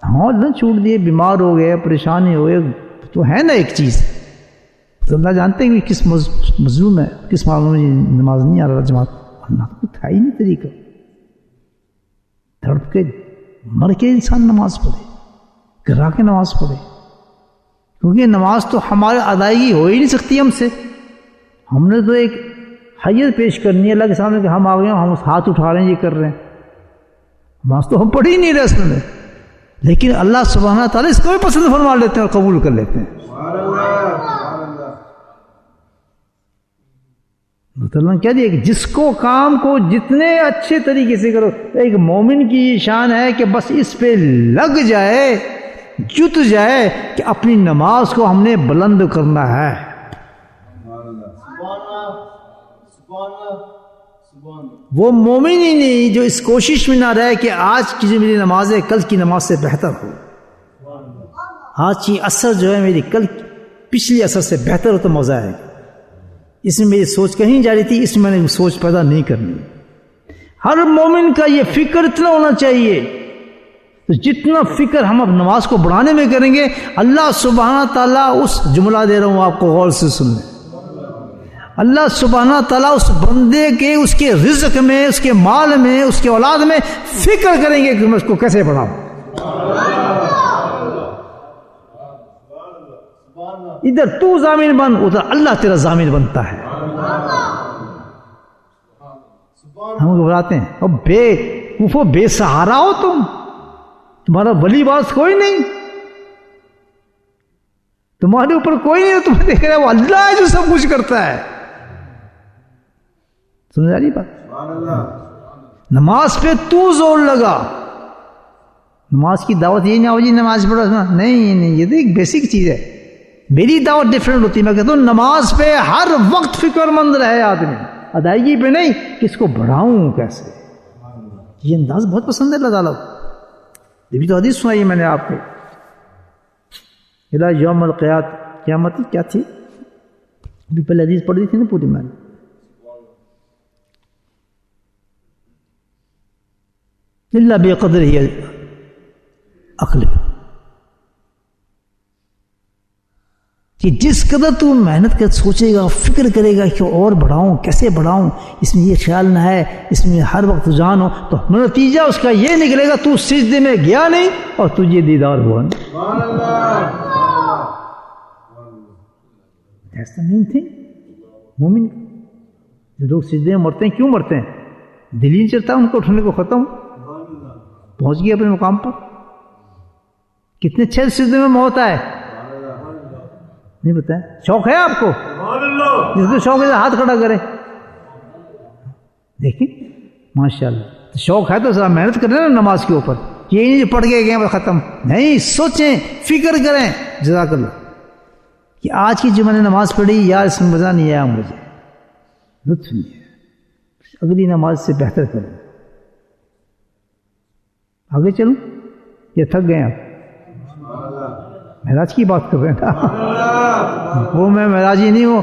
ہاں نہ چھوٹ دیے، بیمار ہو گئے، پریشانی ہو گئے تو ہے نا ایک چیز. تو اللہ جانتے ہیں کہ کس مظلوم ہے، کس معاملے میں نماز نہیں آ رہا جماعت. اللہ کو تھا ہی نہیں طریقہ. تڑپ کے مر کے انسان نماز پڑھے، گرا کے نماز پڑھے. کیونکہ نماز تو ہماری ادائیگی ہو ہی نہیں سکتی ہم سے. ہم نے تو ایک حیت پیش کرنی ہے اللہ کے سامنے کہ ہم آ گئے ہیں، ہم اس ہاتھ اٹھا رہے ہیں، یہ کر رہے ہیں. نماز تو ہم پڑھ ہی نہیں رہے اصل میں. لیکن اللہ سبحانہ تعالیٰ اس کو بھی پسند فرما لیتے ہیں اور قبول کر لیتے ہیں. اللہ کہہ دیا کہ جس کو کام کو جتنے اچھے طریقے سے کرو. ایک مومن کی شان ہے کہ بس اس پہ لگ جائے، جت جائے کہ اپنی نماز کو ہم نے بلند کرنا ہے. وہ مومن ہی نہیں جو اس کوشش میں نہ رہے کہ آج کی جو میری نماز ہے کل کی نماز سے بہتر ہو. آج کی اثر جو ہے میری کل پچھلی اثر سے بہتر ہو تو مزہ آئے گا. اس میں میری سوچ کہیں جا رہی تھی، اس میں میں نے سوچ پیدا نہیں کرنی. ہر مومن کا یہ فکر اتنا ہونا چاہیے. تو جتنا فکر ہم اب نماز کو بڑھانے میں کریں گے، اللہ سبحانہ تعالیٰ اس جملہ دے رہا ہوں آپ کو غور سے سن لیں. اللہ سبحانہ تعالیٰ اس بندے کے، اس کے رزق میں، اس کے مال میں، اس کے اولاد میں فکر کریں گے کہ میں اس کو کیسے بڑھاؤں. ادھر تو ضامن بن، ادھر اللہ تیرا ضامن بنتا ہے. ہم گھبراتے ہیں، اب بے سہارا ہو تم، تمہارا ولی باز کوئی نہیں، تمہارے اوپر کوئی نہیں، تمہیں دیکھ رہا ہے وہ اللہ ہے جو سب کچھ کرتا ہے. سمجھ آ رہی بات؟ نماز پہ تو زور لگا. نماز کی دعوت یہ نہیں ہو جی نماز پڑھو، نہیں، یہ تو ایک بیسک چیز ہے. میری دعوت ڈیفرنٹ ہوتی ہے. میں کہتا ہوں نماز پہ ہر وقت فکر مند رہے آدمی، ادائیگی پہ نہیں کہ اس کو بڑھاؤں کیسے. یہ انداز بہت پسند ہے اللہ تعالیٰ کو. یہ بھی تو حدیث سنائی میں نے آپ کو، الہ یوم قیامت کیا تھی؟ ابھی پہلے حدیث پڑھ دی تھی نا پوری میں نے. اللہ بقدر ہی عقل، کہ جس قدر تو محنت کر سوچے گا، فکر کرے گا کہ اور بڑھاؤں، کیسے بڑھاؤں، اس میں یہ خیال نہ ہے، اس میں ہر وقت جان ہو، تو نتیجہ اس کا یہ نکلے گا تو سجدے میں گیا نہیں اور تجھے دیدار ہوا نہیں. That's the main thing. مومن جو لوگ سجدے میں مرتے ہیں کیوں مرتے ہیں؟ دل ہی نہیں چلتا ان کو اٹھنے کو، ختم پہنچ گیا اپنے مقام پر. کتنے اچھے سجدے میں موت آئے نہیں بتائیں. شوق ہے آپ کو؟ جس کو شوق ہے ہاتھ کھڑا کرے. دیکھیں ماشاء اللہ شوق ہے تو ذرا محنت کریں نا نماز کے اوپر. یہ نہیں پڑھ کے گئے ختم نہیں، سوچیں فکر کریں. جزاک اللہ کہ آج کی جو میں نے نماز پڑھی یار اس میں مزہ نہیں آیا، مجھے لطف نہیں ہے، اگلی نماز سے بہتر کروں. آگے چلوں یا تھک گئے آپ؟ معراج کی بات کر رہے ہیں نا. وہ میں معراجی نہیں ہوں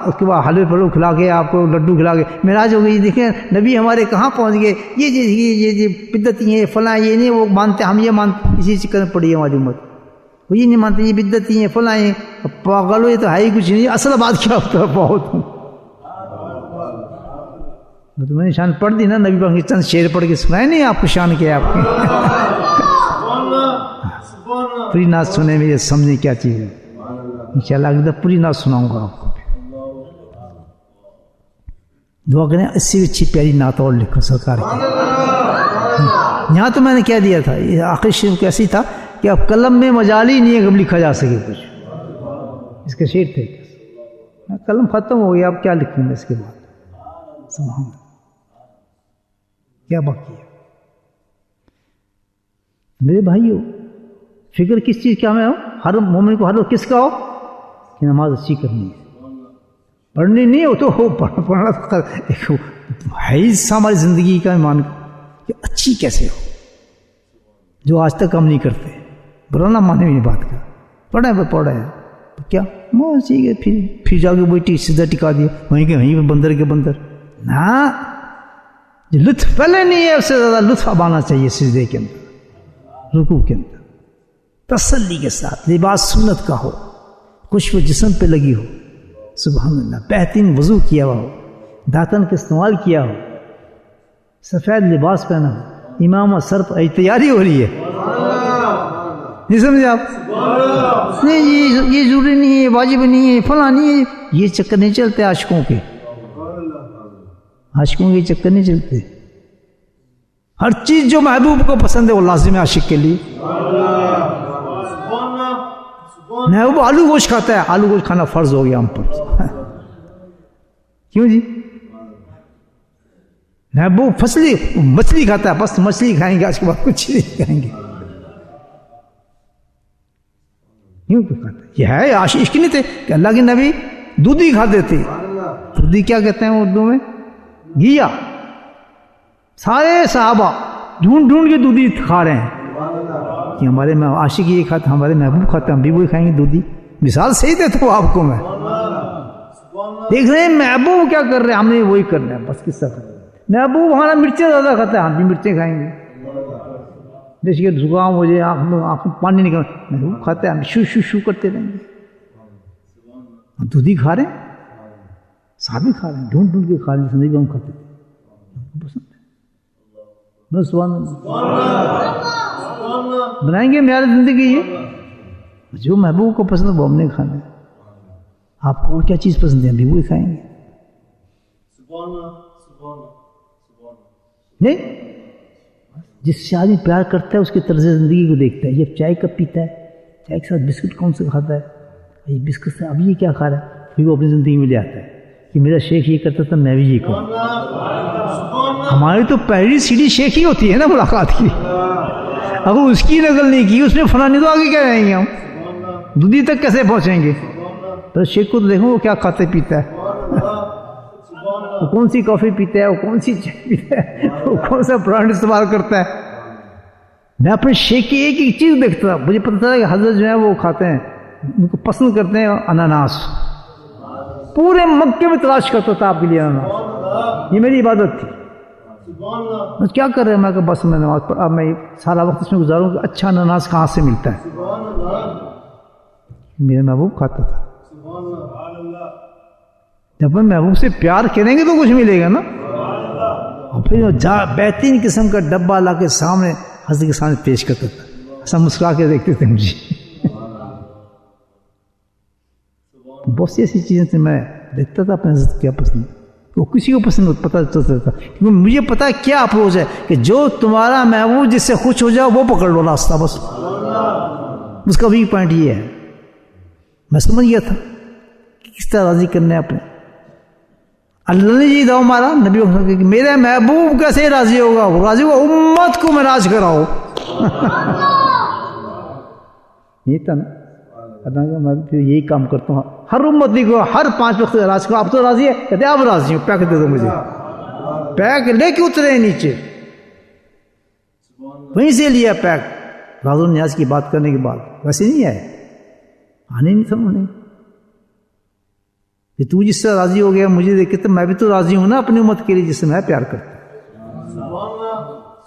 اس کے بعد حلوے پلو کھلا کے آپ کو لڈو کھلا کے معراج ہو گئی. دیکھیں نبی ہمارے کہاں پہنچ گئے. یہ بدعتی ہیں فلاں، یہ نہیں وہ مانتے، ہم یہ مانتے. اسی چکر میں پڑی ہے ہماری امت. وہ یہ نہیں مانتے، یہ بدعتی ہیں فلاں ہیں پاگل ہو، یہ تو ہے ہی کچھ نہیں. اصل بات کیا ہوتا ہے بہت تو میں نے شان پڑھ دی نا، نبی پاک چند شعر پڑھ کے سنائے نہیں آپ کو شان کیا آپ کی. پوری نعت سنے میں یہ سمجھیں کیا چیز ہے. انشاءاللہ اگلی دفعہ پوری نعت سناؤں گا آپ کو. دعا کریں 80 اچھی پیاری نعت اور لکھو سرکار کی. یہاں تو میں نے کہہ دیا تھا یہ آخری شعر کیسی تھا کہ اب قلم میں مجال ہی نہیں ہے کب لکھا جا سکے کچھ. اس کے شعر تھے قلم ختم ہو گیا، اب کیا لکھوں گا اس کے بعد. سبحان اللہ کیا باقی ہے. میرے بھائیو فکر کس چیز کا ہمیں ہو؟ ہر مومن کو ہر وقت کس کا ہو کہ نماز اچھی کرنی ہے. پڑھنی نہیں ہو تو ہو پڑھنا تو ہے ہی ہماری زندگی کا ایمان کہ اچھی کیسے ہو، جو آج تک ہم نہیں کرتے. برا نہ مانے میری بات کا، پڑھا ہے کیا موت ٹھیک ہے. پھر جا کے وہی سیدھا ٹکا دیا وہیں کے وہیں بندر کے بندر. نہ جو لطف پہلے نہیں ہے اس سے زیادہ لطف اب آنا چاہیے سجدے کے اندر، رکوع کے اندر تسلی کے ساتھ. لباس سنت کا ہو، خوشبو جسم پہ لگی ہو، سبحان اللہ بہترین وضو کیا ہوا ہو، داتن کا استعمال کیا ہو، سفید لباس پہنا ہو، امام اور سر پر تیاری ہو رہی ہے. نہیں سمجھے آپ؟ نہیں یہ ضروری نہیں ہے، واجب نہیں ہے، فلاں نہیں ہے. یہ چکر نہیں چلتے عاشقوں کے، عاشقوں کے چکر نہیں چلتے. ہر چیز جو محبوب کو پسند ہے وہ لازم ہے عاشق کے لیے. محبوب آلو گوشت کھاتا ہے، آلو گوشت کھانا فرض ہو گیا ہم پر. کیوں جی؟ محبوب مچھلی کھاتا ہے، بس مچھلی کھائیں گے آج کے بعد کچھ نہیں کھائیں گے. کیوں کھاتا ہے؟ یہ ہے عاشق نہیں تھے کہ اللہ کے نبی دودھ ہی کھاتے تھے. دودھ کیا کہتے ہیں اردو میں؟ گیا. سارے صحابہ ڈھونڈ کے دودھی کھا رہے ہیں کہ ہمارے عاشق یہ کھاتے، ہمارے محبوب کھاتے، ہم بھی وہی کھائیں گے دودھی. مثال صحیح دیتا ہوں آپ کو میں. دیکھ رہے ہیں محبوب کیا کر رہے ہیں، ہم نے وہی کرنا ہے بس. کس طرح محبوب ہمارا مرچیں زیادہ کھاتا ہے، ہم بھی مرچیں کھائیں گے. جیسے کہ زکام ہو جائے، آنکھ میں پانی نکل، محبوب کھاتا ہے، ہم شو کرتے رہیں گے. ہم دودھی کھا رہے ہیں، صحابی کھا رہے ہیں، ڈھونڈ کے کھا رہے ہیں. زندگی ہم کھاتے تھے، پسند ہے. بس بنائیں گے میاری زندگی. یہ جو محبوب کو پسند ہے وہ ہم نے کھانا ہے. آپ کو اور کیا چیز پسند ہے، ہم بھی وہی کھائیں گے. نہیں جس سے آدمی پیار کرتا ہے اس کے طرز زندگی کو دیکھتا ہے. یہ چائے کب پیتا ہے، چائے کے ساتھ بسکٹ کون سے کھاتا ہے، یہ بسکٹ سے اب یہ کیا کھا رہا ہے، پھر وہ اپنی زندگی میں لے آتا ہے کہ میرا شیخ یہ کرتا تھا میں بھی یہ کروں. ہماری تو پہلی سیڑھی شیخ ہی ہوتی ہے نا ملاقات کی. اگر اس کی نقل نہیں کی، اس نے فلاں نہیں، تو آگے کیا رہیں گے ہم، دودھی تک کیسے پہنچیں گے. تو شیخ کو تو دیکھو وہ کیا کھاتے پیتا ہے، وہ کون سی کافی پیتا ہے، وہ کون سی چائے پیتا ہے، وہ کون سا برانڈ استعمال کرتا ہے. میں اپنے شیخ کی ایک چیز دیکھتا تھا، مجھے پتا تھا کہ حضرت جو ہے وہ کھاتے ہیں، ان کو پسند کرتے ہیں اناناس. پورے مکے میں تلاش کرتا تھا آپ کے لیے اناناس. یہ میری عبادت تھی. کیا کر رہے ہیں، میں کہ بس میں نماز پڑھ، اب میں سارا وقت اس میں گزاروں کہ اچھا اناناس کہاں سے ملتا ہے. میرا محبوب کھاتا تھا. جب ہم محبوب سے پیار کریں گے تو کچھ ملے گا نا. اور پھر بہترین قسم کا ڈبہ لا کے سامنے حضرت کے سامنے پیش کرتا تھا، ایسا مسکرا کے دیکھتے تھے مجھے. بہت سی ایسی چیزیں تھیں میں دیکھتا تھا اپنے حضرت کیا پسند، وہ کسی کو پسند پتہ چلتا تھا، کیونکہ مجھے پتا کیا اپروچ ہے کہ جو تمہارا محبوب جس سے خوش ہو جاؤ وہ پکڑ لو راستہ، بس اس کا ویک پوائنٹ یہ ہے. میں سمجھ گیا تھا کہ کس طرح راضی کرنا ہے اپنے. اللہ نے جی دعا مارا نبی کہ میرے محبوب کیسے راضی ہوگا، وہ راضی ہوگا امت کو میں راج کراؤ. یہ تھا نا، میں پھر یہی کام کرتا ہوں، ہر امت کو ہر 5 وقت راج کرو. اب تو راضی ہے، کہتے اب راضی ہوں، پیک دے دو مجھے. پیک لے کے اترے نیچے، وہیں سے لیا پیک راز و نیاز کی بات کرنے کے بعد. ویسے نہیں آئے، آنے نہیں تھا انہیں کہ تو جس سے راضی ہو گیا مجھے دیکھ کے تو میں بھی تو راضی ہوں نا اپنی امت کے لیے جس سے میں پیار کرتا ہوں.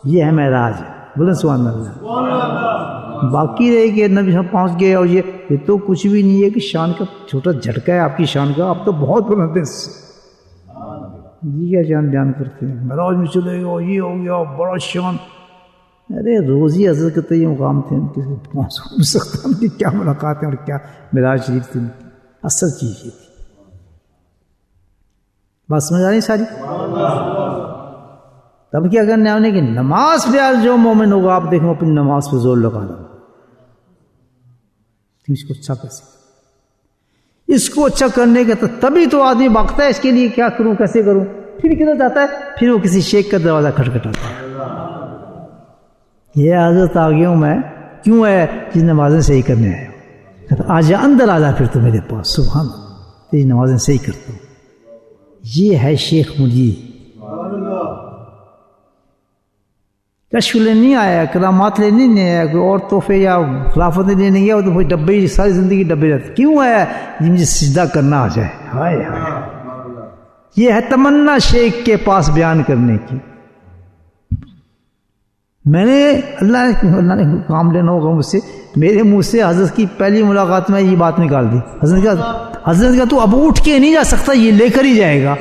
یہ ہے معراج، بولے سبحان اللہ. باقی رہے کہ نبی صاحب پہنچ گئے اور یہ تو کچھ بھی نہیں ہے کہ شان کا چھوٹا جھٹکا ہے آپ کی شان کا. آپ تو بہت بلند ہیں، یہ کیا جان بیان کرتے ہیں معراج میں چلے گا یہ ہو گیا بڑا شان. ارے روزی حضرت کے تو یہ مقام تھے، ان کے پہنچ سکتا ان کی کیا ملاقات ہیں اور کیا معراج شریف تھی. اصل چیز یہ تھی. بات سمجھ آ رہی ساری. تب کیا کرنا ہے انہیں کہ نماز پہ جو مومن ہوگا آپ دیکھو اپنی نماز پہ زور لگا لو، اس کو اچھا کر سکے. اس کو اچھا کرنے کا تو تبھی تو آدمی بھاگتا ہے اس کے لیے کیا کروں کیسے کروں. پھر کدھر جاتا ہے، پھر وہ کسی شیخ کا دروازہ کھٹکھٹاتا ہے. یہ حضرت آ گیا ہوں میں، کیوں ہے؟ جس نمازیں صحیح کرنے آیا ہوں. کہتا آ جا اندر آ جا پھر تو میرے پاس. سبحان اللہ، تیری نمازیں صحیح کرتا ہوں. یہ ہے شیخ مرید. کشف لینے نہیں آیا، کرامات لینے نہیں آیا، کوئی اور تحفے یا خلافت لینے گیا. وہ تو کوئی ڈبے ہی ساری زندگی ڈبے رہتے. کیوں آیا؟ یہ مجھے سجدہ کرنا آ جائے. ہائے ہائے، یہ ہے تمنا شیخ کے پاس بیان کرنے کی. میں نے اللہ نے کام لینا ہوگا مجھ سے، میرے منہ سے حضرت کی پہلی ملاقات میں یہ بات نکال دی. حضرت کا تو اب اٹھ کے نہیں جا سکتا، یہ لے کر ہی جائے گا.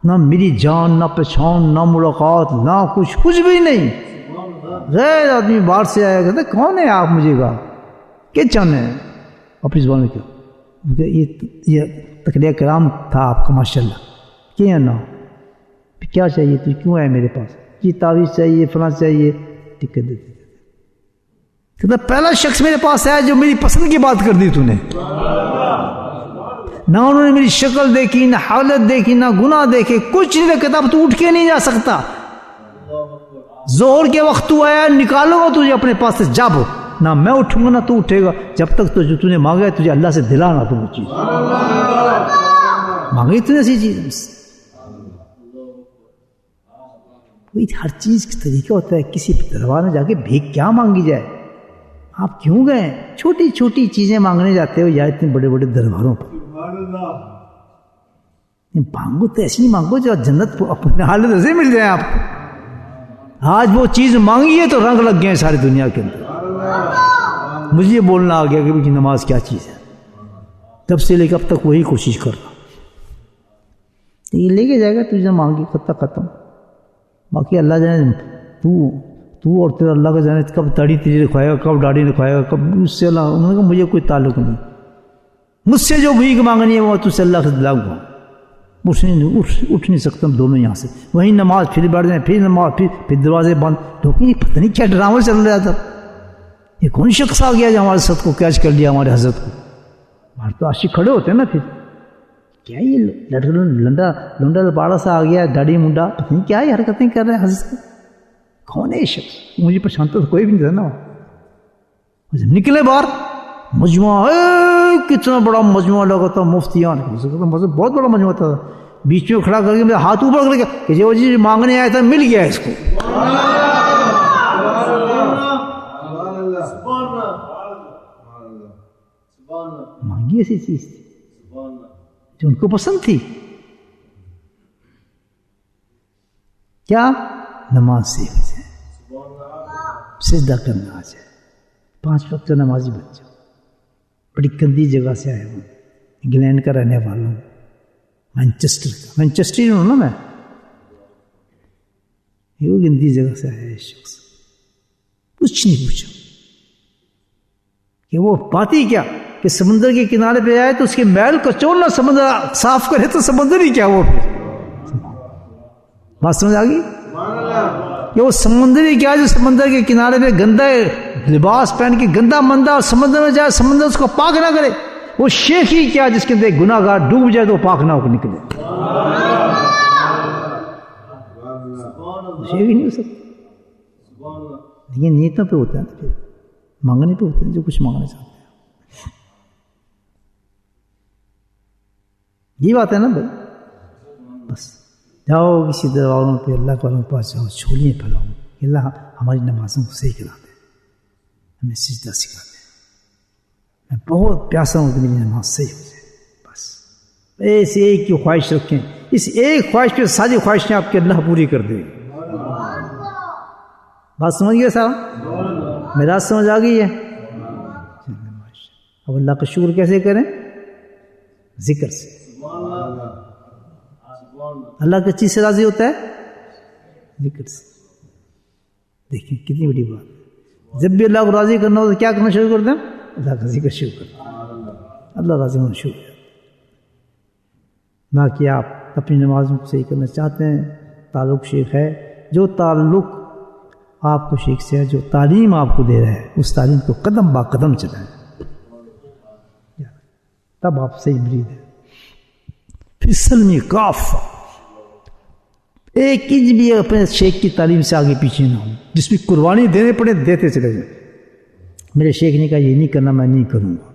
نہ میری جان، نہ پہچان، نہ ملاقات، نہ کچھ بھی نہیں. غیر آدمی باہر سے آیا، کہتا کون ہے آپ؟ مجھے کہا کیا چاہنے ہیں اپنی زبان میں. کیا یہ تقریر کرام تھا آپ کا ماشاءاللہ. کیا نا کیا چاہیے تو کیوں ہے میرے پاس؟ یہ تعویذ چاہیے، فلاں چاہیے، ٹکٹ دیتے. کہتا پہلا شخص میرے پاس آیا جو میری پسند کی بات کر دی تو نے. نہ انہوں نے میری شکل دیکھی، نہ حالت دیکھی، نہ گناہ دیکھے، کچھ نہیں دیکھا. اب تو اٹھ کے نہیں جا سکتا. ظہر کے وقت تو آیا، نکالو گا تجھے اپنے پاس سے. جب نہ میں اٹھوں گا نہ تو اٹھے گا، جب تک تو جو تو نے مانگا ہے تجھے اللہ سے دلانا. تو وہ چیز مانگی تو نے ایسی چیز. ہر چیز کا طریقہ ہوتا ہے. کسی دربار میں جا کے بھیک کیا مانگی جائے؟ آپ کیوں گئے؟ چھوٹی چھوٹی چیزیں مانگنے جاتے ہو یا اتنے بڑے بڑے درباروں پر؟ مانگو تو ایسی نہیں مانگو جو جنت اپنے حالت سے مل جائے آپ کو. آج وہ چیز مانگی ہے تو رنگ لگ گئے ساری دنیا کے اندر. مجھے یہ بولنا آ گیا کہ نماز کیا چیز ہے. تب سے لے کے اب تک وہی کوشش کر رہا. یہ لے کے جائے گا تجھے مانگی خطہ ختم. باقی اللہ جانے تو اور تیرا اللہ کا جانے کب داڑھی تجھے دکھائے گا، کب داڑھی دکھائے گا، کب اس سے اللہ. انہوں نے کہا مجھے کوئی تعلق نہیں. مجھ سے جو بھیک مانگنی ہے وہ تجھ سے اللہ سے دلاؤں گا. اٹھ نہیں سکتا. ہم دونوں یہاں سے وہیں نماز، پھر بیٹھ جائیں، پھر نماز، پھر دروازے بند. لیکن پتہ نہیں کیا ڈرامہ چل رہا تھا. یہ کون شخص آ گیا جو ہمارے ساتھ کو کیچ کر لیا ہمارے حضرت کو. ہمارے تو عاشق کھڑے ہوتے ہیں نا. پھر کیا یہ لنڈا لپاڑا سا آ گیا، داڑھی منڈا، پتہ نہیں کیا یہ حرکتیں کر رہے ہیں حضرت. کون ہے یہ شخص؟ مجھے پہچانتا تو کوئی بھی نہیں تھا نا. نکلے باہر، مجموعہ کتنا بڑا مجموعہ لگا تھا. مفتیان بہت بڑا مجموعہ تھا. بیچ میں کھڑا کر کے میرا ہاتھ اوپر کر کے کہ جو چیز مانگنے آیا تھا مل گیا اس کو. مانگی ایسی چیز تھی جو ان کو پسند تھی. کیا؟ نماز سیکھ جائے، سجدہ کرنا آ جائے، 5 وقت نمازی بن جاؤ. بڑی گندی جگہ سے آیا ہوں، انگلینڈ کا رہنے والا ہوں، مینچسٹر ہوں نا میں. یہ گندی جگہ سے آیا ہے شخص. کچھ نہیں پوچھا کہ وہ بات ہی کیا. کہ سمندر کے کنارے پہ آئے تو اس کے میل کچول نہ سمندر صاف کرے تو سمندر ہی کیا وہ پھر. بات سمجھ آ گئی کہ وہ سمندر ہی کیا جو سمندر کے کنارے پہ گندا لباس پہن کے گندا مندہ اور سمندر میں جائے سمندر اس کو پاک نہ کرے. وہ شیخ ہی کیا جس کے اندر گناہ گار ڈوب جائے تو پاک نہ ہو کے نکلے. شیخ ہی نہیں ہو سکتا. لیکن نیتوں پہ ہوتا ہے نا، پھر مانگنے پہ ہوتا ہے جو کچھ مانگنا چاہتے ہیں. یہ بات ہے نا بھائی. بس جاؤ کسی دروازوں پہ اللہ والوں کے پاس جاؤ، چھولیاں پھیلاؤ، اللہ ہماری نمازوں کو صحیح کرا دے، ہمیں سجدہ سکھا دے. میں بہت پیاسا ہوں کہ میری نماز صحیح ہو جائے. بس ایسے ایک کی خواہش رکھیں، اس ایک خواہش پہ ساری خواہشیں آپ کے اللہ پوری کر دے. بات سمجھ گئے صاحب؟ میرا سمجھ آ گئی ہے. اب اللہ کا شکر کیسے کریں؟ ذکر سے. اللہ کس چیز سے راضی ہوتا ہے؟ ذکر سے. دیکھیں کتنی بڑی بات. جب بھی اللہ کو راضی کرنا ہو تو کیا کرنا شروع کر دیں؟ اللہ کا ذکر شروع کر دیں. اللہ راضی ہونا شروع کر. نہ کہ آپ اپنی نمازوں کو صحیح کرنا چاہتے ہیں، تعلق شیخ ہے، جو تعلق آپ کو شیخ سے ہے، جو تعلیم آپ کو دے رہا ہے اس تعلیم کو قدم با قدم چلائیں، تب آپ صحیح مرید ہیں. پھر سلمی کاف ایک انچ بھی اپنے شیخ کی تعلیم سے آگے پیچھے نہ ہوں. جس بھی قربانی دینے پڑے دیتے چلے جائیں. میرے شیخ نے کہا یہ نہیں کرنا، میں نہیں کروں گا.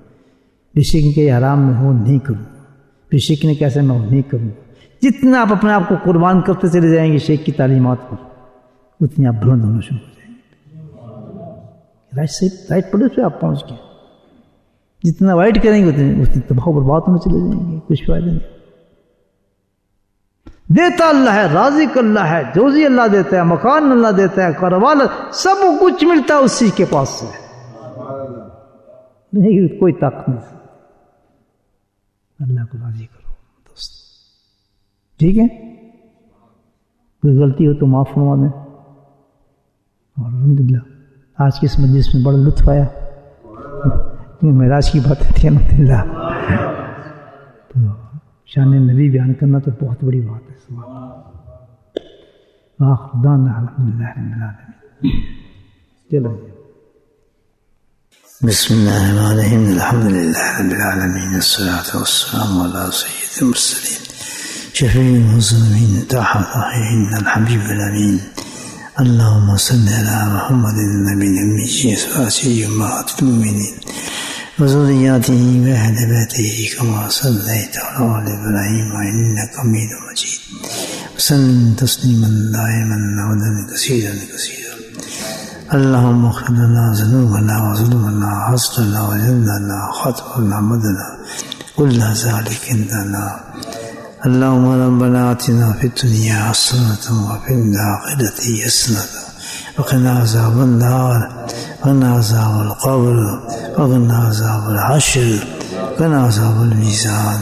میرے شیخ نے کہا یہ حرام میں ہو، نہیں کروں گا. میرے شیخ نے کیسے میں نہیں کروں گا. جتنا آپ اپنے آپ کو قربان کرتے چلے جائیں گے شیخ کی تعلیمات پر، اتنی آپ بلند ہونا شروع ہو جائیں گے. رائٹ پڑے پہ آپ پہنچ گئے. جتنا وائٹ کریں گے اتنی تباہ و برباد ہونے چلے جائیں گے. کچھ فائدہ نہیں. دیتا اللہ ہے، رازق اللہ ہے، جوزی اللہ دیتا ہے، مکان اللہ دیتا ہے، کاروبار سب کچھ ملتا ہے اسی کے پاس سے. نہیں کوئی طاقت نہیں. اللہ کو راضی کرو دوست. ٹھیک ہے، کوئی غلطی ہو تو معاف فرما دیں. اور الحمدللہ آج کے اس مجلس میں بڑا لطف آیا. معراج کی باتیں تھی الحمدللہ. تو شان نبی بیان کرنا تو بہت بڑی بات ہے. الحمدللہ رب العالمین. چلو بسم اللہ الرحمن الرحیم. الحمدللہ رب العالمین، الصلاۃ والسلام علی سید المرسلین شفیع المذنبین طه الطاهرین الحبیب الامین. اللهم صل على محمد النبي الأمي وأزواجه أمهات المؤمنين وذرياته وأهل بيته كما صليت على آل إبراهيم إنك حميد مجيد. وسلم تسليما دائما أبدا كثيرا كثيرا. اللهم اغفر لنا ذنوبنا وظلمنا وحسننا وجلنا وخطأنا مدنا كل ذلك عندنا. اللهم ربنا آتنا في الدنيا حسنة وفي الآخرة حسنة وقنا عذاب النار وقنا عذاب القبر وقنا عذاب الحشر وقنا عذاب الميزان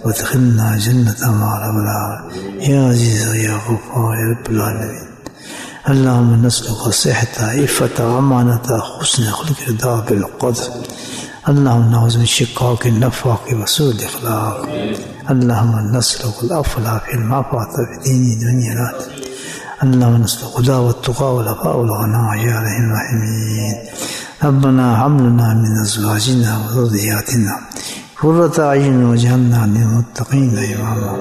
وادخلنا جنة مع الأبرار يا عزيز يا غفار يا رب العالمين. اللهم نسألك الصحة عفة أمانة حسن خلق رضا بالقدر. اللهم نعوذ من شقاق النفاق وسوء الأخلاق. اللهم نسألك العفو في المعافاة في دين الدنيا الآخرة. اللهم نسألك الهدى والتقى والعفاف والغنى يا أرحم الراحمين. ربنا هب لنا من أزواجنا وذرياتنا قرة أعين واجعلنا للمتقين إماما.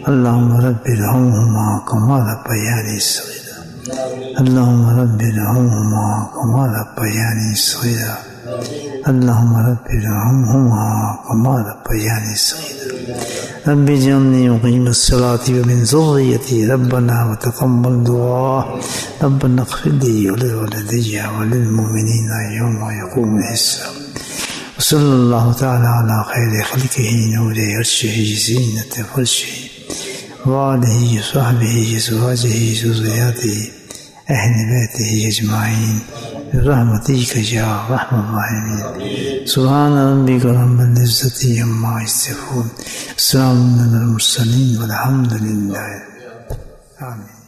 اللهم رب ارحمهما كما ربياني صغيرا. اللهم رب ارحمهما كما ربياني صغيرا. اللهم رب ارحمهما كما ربياني صغيرا. رب اجعلني مقيم الصلاة ومن ذريتي ربنا وتقبل دعاء. ربنا اغفر لي ولوالدي وللمؤمنين يوم يقوم الحساب. وصلى الله تعالى على خير خلقه نور عرشه زينة فرشه وآله وصحبه أزواجه ذرياته أهل بيته أجمعين برحمتك يا أرحم الراحمين. سبحان ربك رب العزة عما يصفون. السلام على المرسلين والحمد لله. آمين.